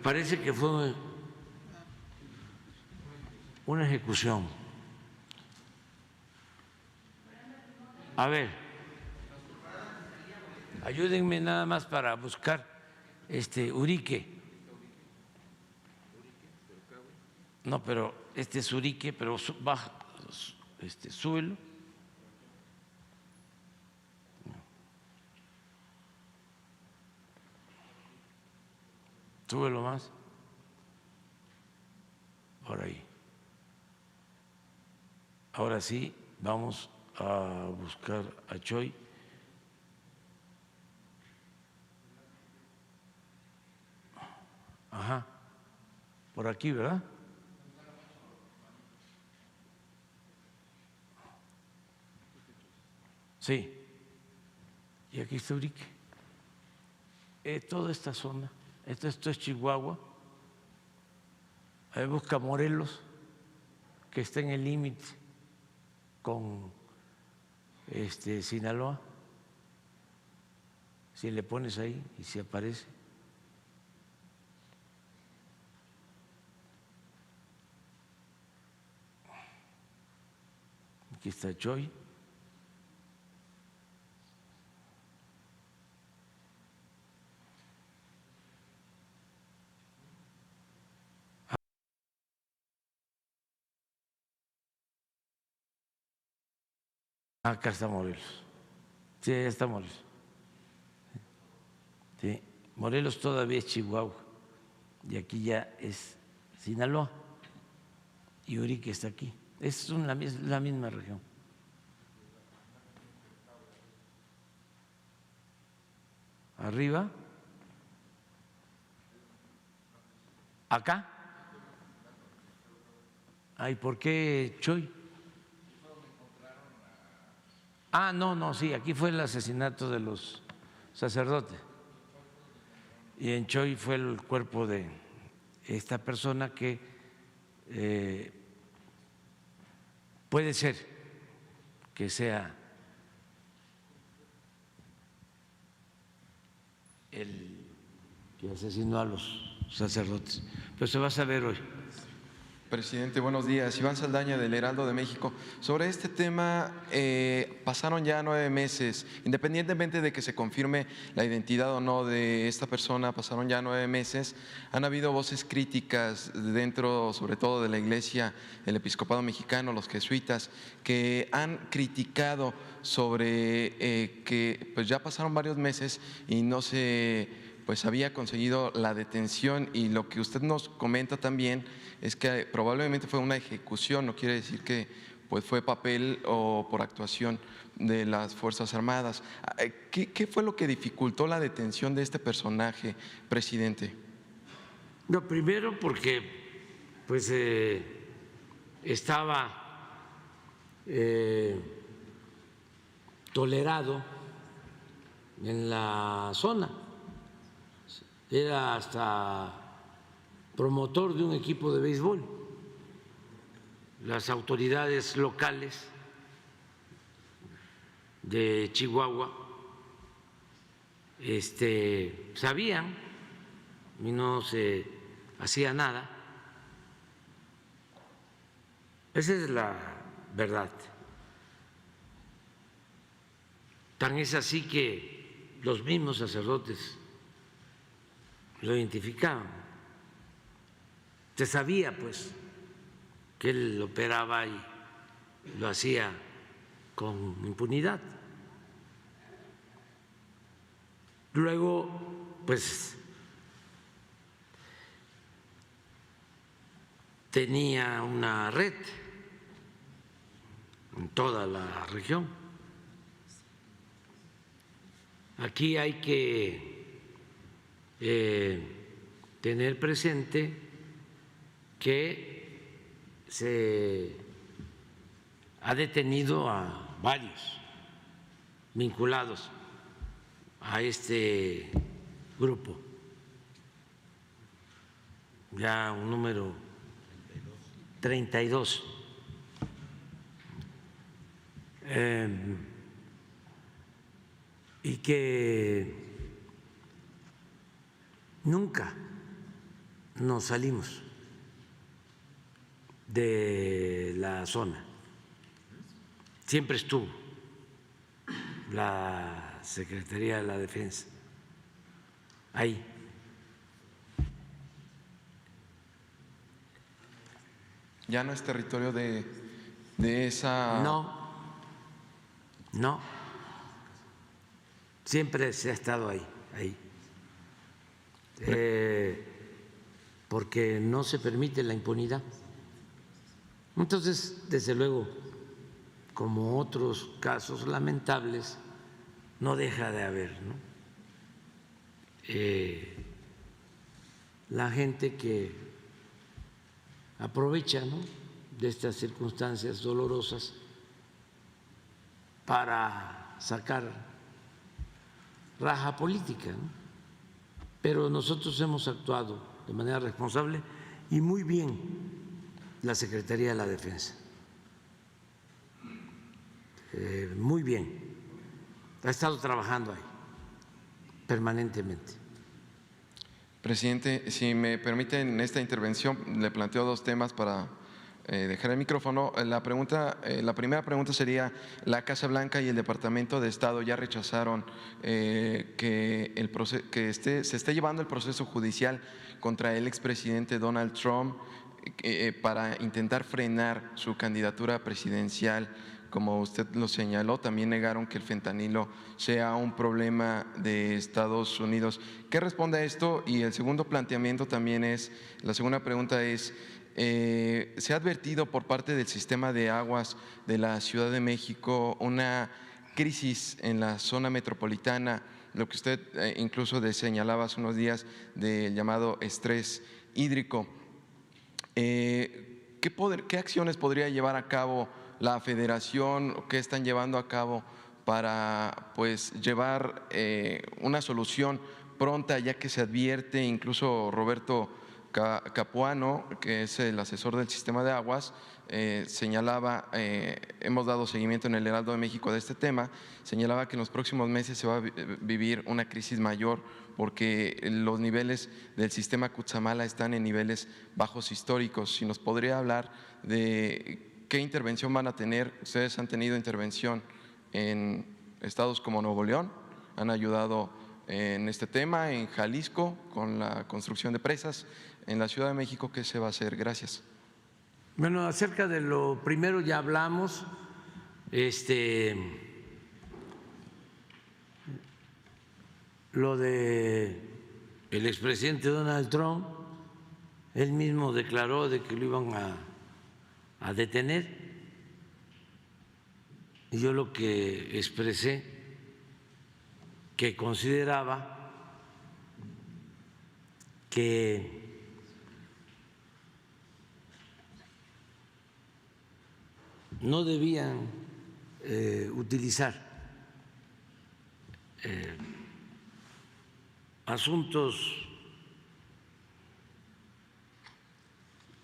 Parece que fue una ejecución. A ver, ayúdenme nada más para buscar Urique. No, pero este es Urique, pero baja, súbelo. Súbelo más. Por ahí. Ahora sí, vamos a buscar a Choy. Ajá. Por aquí, ¿verdad? Sí. Y aquí está Urique. Toda esta zona. Esto es Chihuahua. Ahí busca Morelos, que está en el límite con Sinaloa. Si le pones ahí y si aparece. Aquí está Choy. Acá está Morelos. Sí, ahí está Morelos. Sí. Morelos todavía es Chihuahua y aquí ya es Sinaloa y Urique está aquí. Es la misma región. Arriba. Acá. Ay, ¿por qué Choy? Ah, no, sí, aquí fue el asesinato de los sacerdotes. Y en Choy fue el cuerpo de esta persona que puede ser que sea el que asesinó a los sacerdotes. Pero se va a saber hoy. Presidente, buenos días. Iván Saldaña, del Heraldo de México. Sobre este tema, pasaron ya 9 meses. Independientemente de que se confirme la identidad o no de esta persona, pasaron ya 9 meses. Han habido voces críticas dentro, sobre todo de la Iglesia, el Episcopado Mexicano, los jesuitas, que han criticado sobre que pues ya pasaron varios meses y no se había conseguido la detención, y lo que usted nos comenta también es que probablemente fue una ejecución, no quiere decir que pues fue papel o por actuación de las Fuerzas Armadas. ¿Qué fue lo que dificultó la detención de este personaje, presidente? No, primero porque pues estaba tolerado en la zona. Era hasta promotor de un equipo de béisbol. Las autoridades locales de Chihuahua sabían y no se hacía nada. Esa es la verdad. Tan es así que los mismos sacerdotes lo identificaban. Se sabía pues que él operaba y lo hacía con impunidad. Luego pues tenía una red en toda la región. Aquí hay que tener presente que se ha detenido a varios vinculados a este grupo, ya un número 32. Y que nunca nos salimos de la zona. Siempre estuvo la Secretaría de la Defensa ahí. ¿Ya no es territorio de esa...? No. Siempre se ha estado ahí. Porque no se permite la impunidad. Entonces, desde luego, como otros casos lamentables, no deja de haber, ¿no? La gente que aprovecha, ¿no?, de estas circunstancias dolorosas para sacar raja política, ¿no? Pero nosotros hemos actuado de manera responsable y muy bien la Secretaría de la Defensa. Muy bien. Ha estado trabajando ahí permanentemente. Presidente, si me permite, en esta intervención le planteo 2 temas para dejar el micrófono. La primera pregunta sería: la Casa Blanca y el Departamento de Estado ya rechazaron que se esté llevando el proceso judicial contra el expresidente Donald Trump para intentar frenar su candidatura presidencial. Como usted lo señaló, también negaron que el fentanilo sea un problema de Estados Unidos. ¿Qué responde a esto? Y el segundo planteamiento también es, la segunda pregunta es, ¿se ha advertido por parte del sistema de aguas de la Ciudad de México una crisis en la zona metropolitana, lo que usted incluso señalaba hace unos días del llamado estrés hídrico? ¿Qué acciones podría llevar a cabo la Federación, o qué están llevando a cabo para llevar una solución pronta, ya que se advierte? Incluso Roberto Capuano, que es el asesor del sistema de aguas, señalaba, hemos dado seguimiento en el Heraldo de México de este tema, señalaba que en los próximos meses se va a vivir una crisis mayor porque los niveles del sistema Cutzamala están en niveles bajos históricos. Si nos podría hablar de qué intervención van a tener. Ustedes han tenido intervención en estados como Nuevo León, han ayudado en este tema, en Jalisco con la construcción de presas, en la Ciudad de México, ¿qué se va a hacer? Gracias. Bueno, acerca de lo primero ya hablamos, lo de el expresidente Donald Trump, él mismo declaró de que lo iban a detener, y yo lo que expresé que consideraba que no debían utilizar asuntos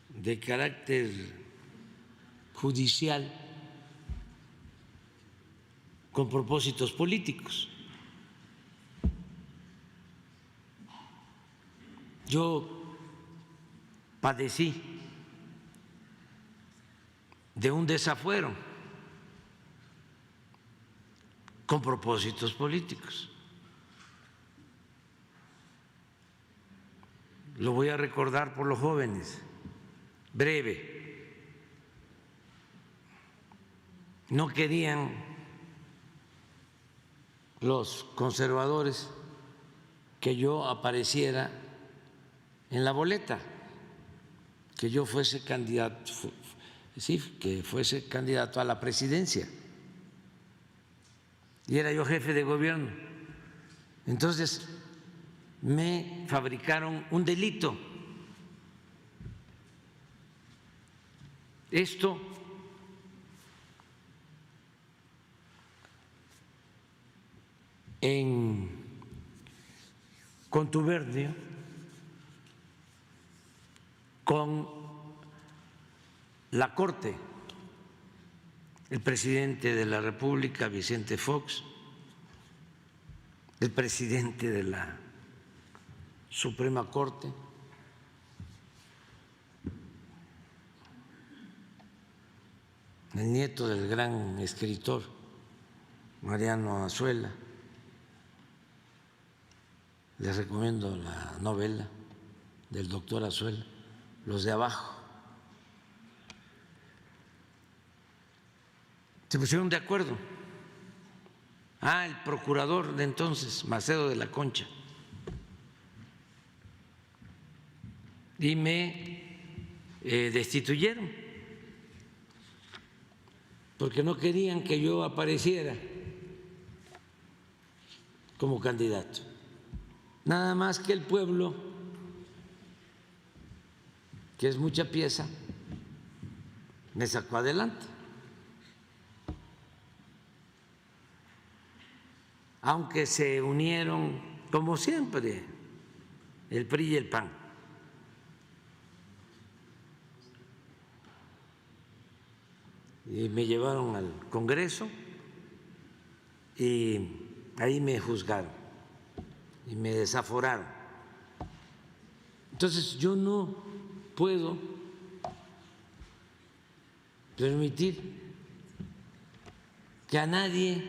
de carácter judicial con propósitos políticos. Yo padecí de un desafuero con propósitos políticos. Lo voy a recordar por los jóvenes, breve. No querían los conservadores que yo apareciera en la boleta, que yo fuese candidato, sí, que fuese candidato a la presidencia. Y era yo jefe de gobierno. Entonces me fabricaron un delito. Esto en contubernio con la Corte, el presidente de la República, Vicente Fox, el presidente de la Suprema Corte, el nieto del gran escritor Mariano Azuela. Les recomiendo la novela del doctor Azuela, Los de Abajo. Se pusieron de acuerdo. El procurador de entonces, Macedo de la Concha, y me destituyeron porque no querían que yo apareciera como candidato. Nada más que el pueblo, que es mucha pieza, me sacó adelante. Aunque se unieron, como siempre, el PRI y el PAN. Y me llevaron al Congreso y ahí me juzgaron y me desaforaron. Entonces yo no puedo permitir que a nadie,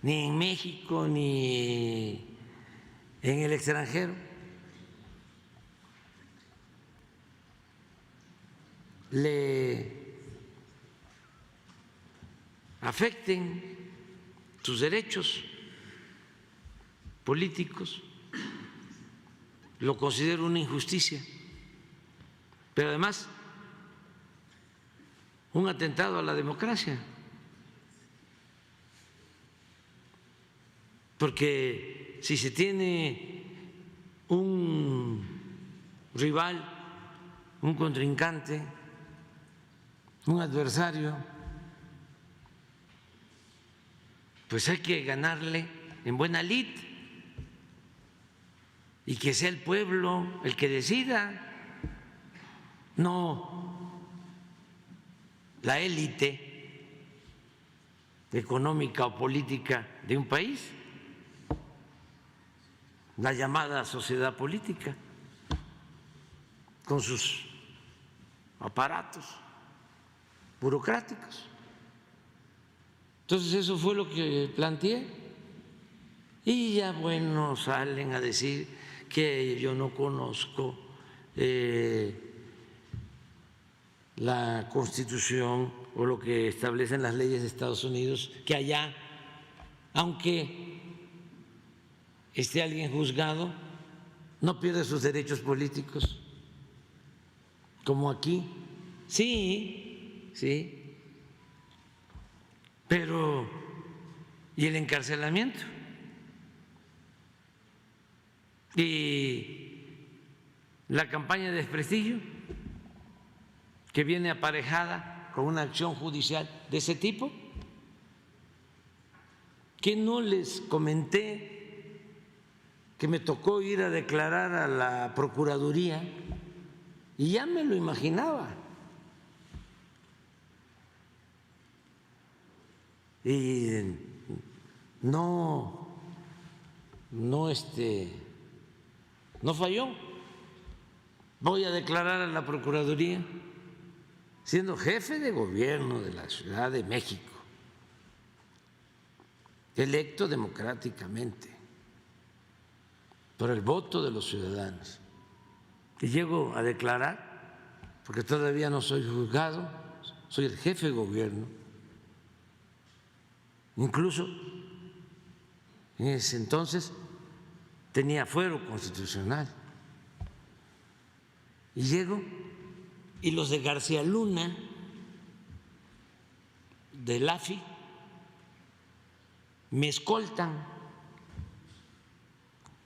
ni en México ni en el extranjero, le afecten sus derechos políticos. Lo considero una injusticia, pero además un atentado a la democracia, porque si se tiene un rival, un contrincante, un adversario, pues hay que ganarle en buena lid. y que sea el pueblo el que decida, no la élite económica o política de un país, la llamada sociedad política, con sus aparatos burocráticos. Entonces eso fue lo que planteé y ya bueno salen a decir que yo no conozco la Constitución o lo que establecen las leyes de Estados Unidos, que allá, aunque esté alguien juzgado, no pierde sus derechos políticos, como aquí. Sí, sí, pero ¿y el encarcelamiento? ¿Y la campaña de desprestigio que viene aparejada con una acción judicial de ese tipo? ¿Que no les comenté que me tocó ir a declarar a la Procuraduría? Y ya me lo imaginaba. Y no falló. Voy a declarar a la Procuraduría siendo jefe de gobierno de la Ciudad de México, electo democráticamente por el voto de los ciudadanos. Y llego a declarar, porque todavía no soy juzgado, soy el jefe de gobierno. Incluso en ese entonces tenía fuero constitucional. Y llego y los de García Luna, del AFI, me escoltan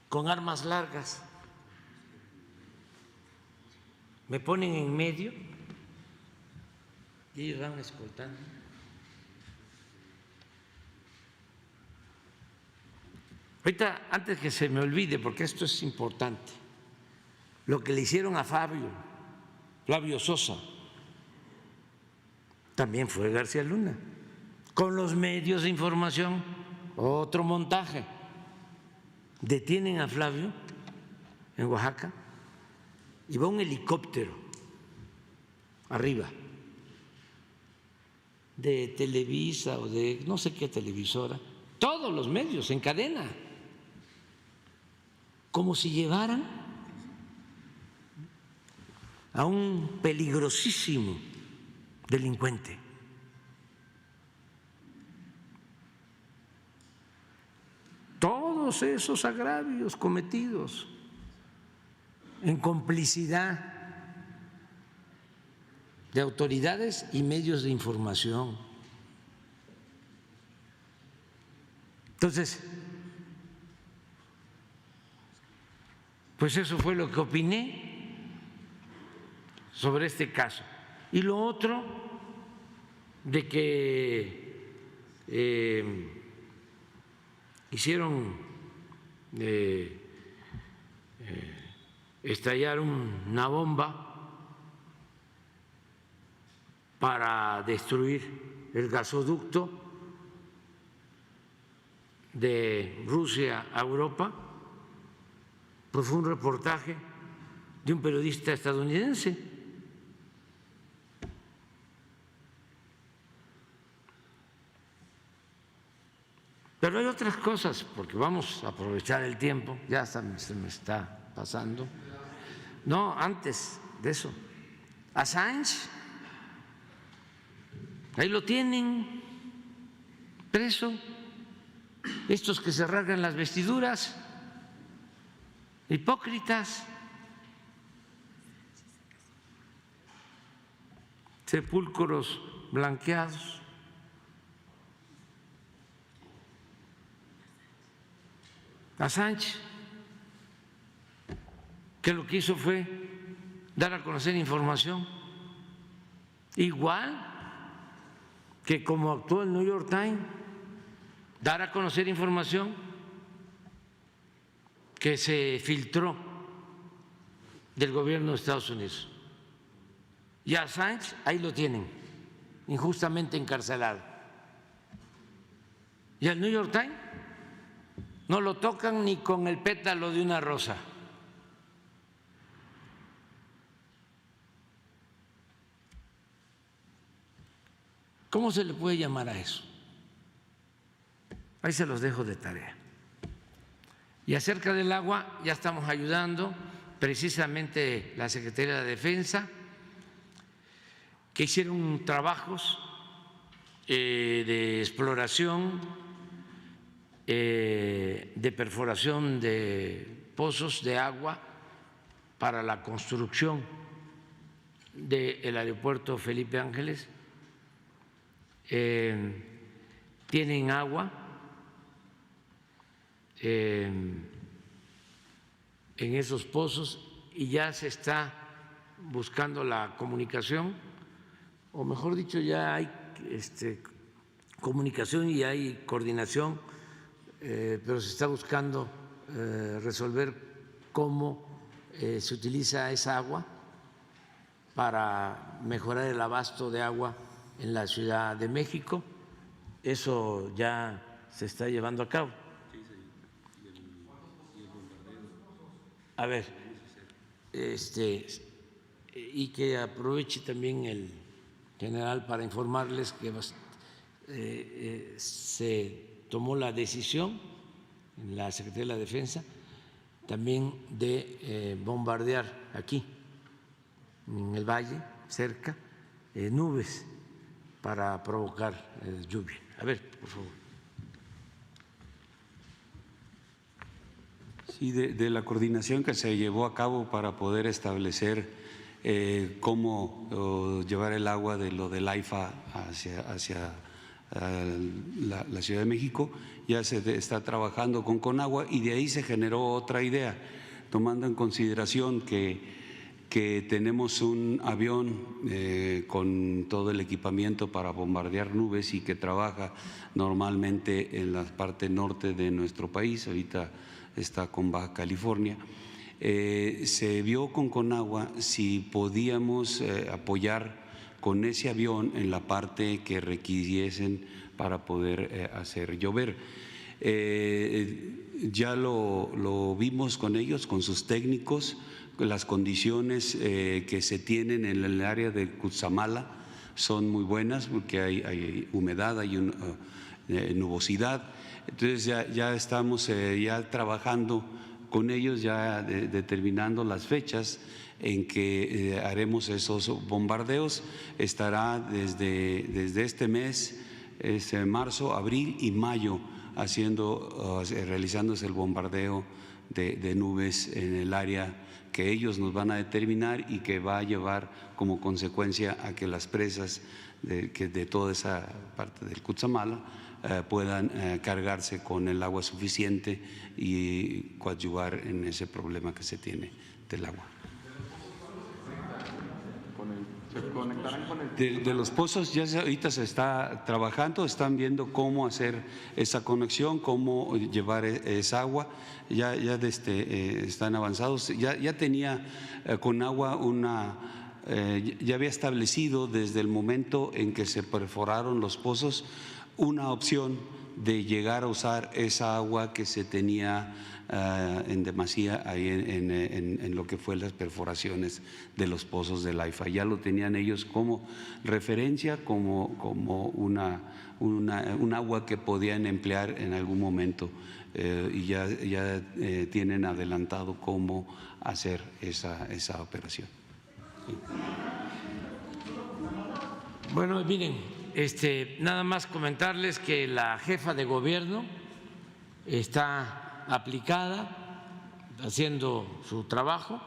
con armas largas. Me ponen en medio y ellos van escoltando. Ahorita, antes que se me olvide, porque esto es importante, lo que le hicieron a Flavio Sosa, también fue García Luna, con los medios de información, otro montaje. Detienen a Flavio en Oaxaca y va un helicóptero arriba de Televisa o de no sé qué televisora, todos los medios en cadena, como si llevaran a un peligrosísimo delincuente. Todos esos agravios cometidos en complicidad de autoridades y medios de información. Entonces, pues eso fue lo que opiné sobre este caso. Y lo otro, de que hicieron estallar una bomba para destruir el gasoducto de Rusia a Europa, pues fue un reportaje de un periodista estadounidense. Pero hay otras cosas, porque vamos a aprovechar el tiempo, ya se me está pasando. No, antes de eso, Assange, ahí lo tienen, preso, estos que se rasgan las vestiduras, hipócritas, sepulcros blanqueados. Assange, que lo que hizo fue dar a conocer información, igual que como actuó el New York Times, dar a conocer información que se filtró del gobierno de Estados Unidos. Y a Assange ahí lo tienen, injustamente encarcelado. Y al New York Times no lo tocan ni con el pétalo de una rosa. ¿Cómo se le puede llamar a eso? Ahí se los dejo de tarea. Y acerca del agua, ya estamos ayudando precisamente la Secretaría de la Defensa, que hicieron trabajos de exploración, de perforación de pozos de agua para la construcción del aeropuerto Felipe Ángeles. Tienen agua en esos pozos y ya se está buscando la comunicación, o mejor dicho, ya hay comunicación y hay coordinación, pero se está buscando resolver cómo se utiliza esa agua para mejorar el abasto de agua en la Ciudad de México. Eso ya se está llevando a cabo. A ver, y que aproveche también el general para informarles que se tomó la decisión en la Secretaría de la Defensa también de bombardear aquí, en el valle, cerca, nubes para provocar lluvia. A ver, por favor. Sí, de la coordinación que se llevó a cabo para poder establecer cómo llevar el agua de lo del AIFA hacia la Ciudad de México, ya se está trabajando con Conagua, y de ahí se generó otra idea, tomando en consideración que tenemos un avión con todo el equipamiento para bombardear nubes y que trabaja normalmente en la parte norte de nuestro país, ahorita está con Baja California. Se vio con Conagua si podíamos apoyar con ese avión en la parte que requiriesen para poder hacer llover. Ya lo vimos con ellos, con sus técnicos, las condiciones que se tienen en el área de Cutzamala son muy buenas porque hay humedad, hay nubosidad. Entonces ya estamos ya trabajando con ellos, ya determinando las fechas en que haremos esos bombardeos. Estará desde este mes, marzo, abril y mayo, realizándose el bombardeo de nubes en el área que ellos nos van a determinar y que va a llevar como consecuencia a que las presas de toda esa parte del Cutzamala puedan cargarse con el agua suficiente y coadyuvar en ese problema que se tiene del agua. De los pozos ya ahorita se está trabajando, están viendo cómo hacer esa conexión, cómo llevar esa agua, ya están avanzados. Ya tenía Conagua ya había establecido desde el momento en que se perforaron los pozos una opción de llegar a usar esa agua que se tenía en demasía ahí en lo que fue las perforaciones de los pozos del AIFA. Ya lo tenían ellos como referencia, como un agua que podían emplear en algún momento, y ya tienen adelantado cómo hacer esa operación. Sí. Bueno, miren, nada más comentarles que la jefa de gobierno está aplicada, haciendo su trabajo.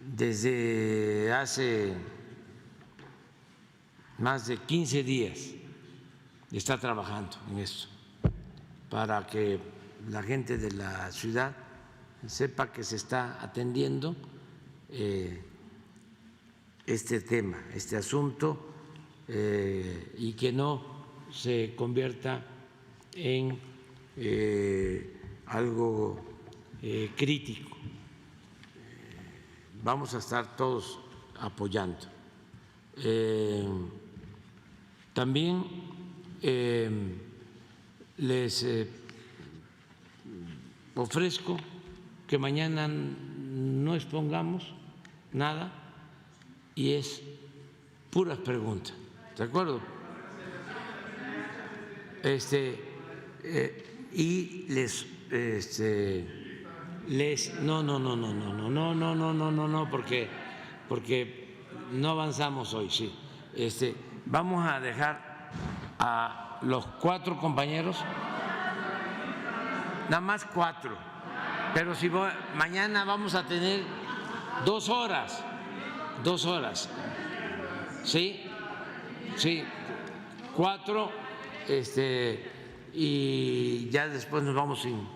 Desde hace más de 15 días está trabajando en esto, para que la gente de la ciudad sepa que se está atendiendo este tema, este asunto, y que no se convierta en algo crítico. Vamos a estar todos apoyando. También les ofrezco que mañana no expongamos nada y es puras preguntas, ¿de acuerdo? Y les no, porque no avanzamos hoy, sí. Vamos a dejar a los 4 compañeros, nada más 4, pero si mañana vamos a tener 2 horas, ¿sí? Sí, 4, y ya después nos vamos sin.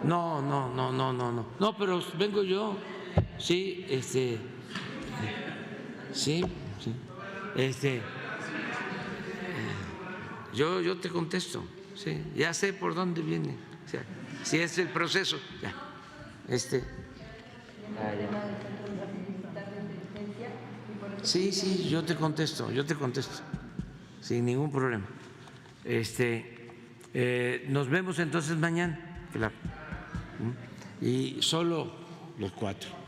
No, pero vengo yo, sí, sí, yo te contesto, sí, ya sé por dónde viene, o sea, si es el proceso, ya, Sí, yo te contesto, sin ningún problema. Nos vemos entonces mañana, claro. Y solo los 4.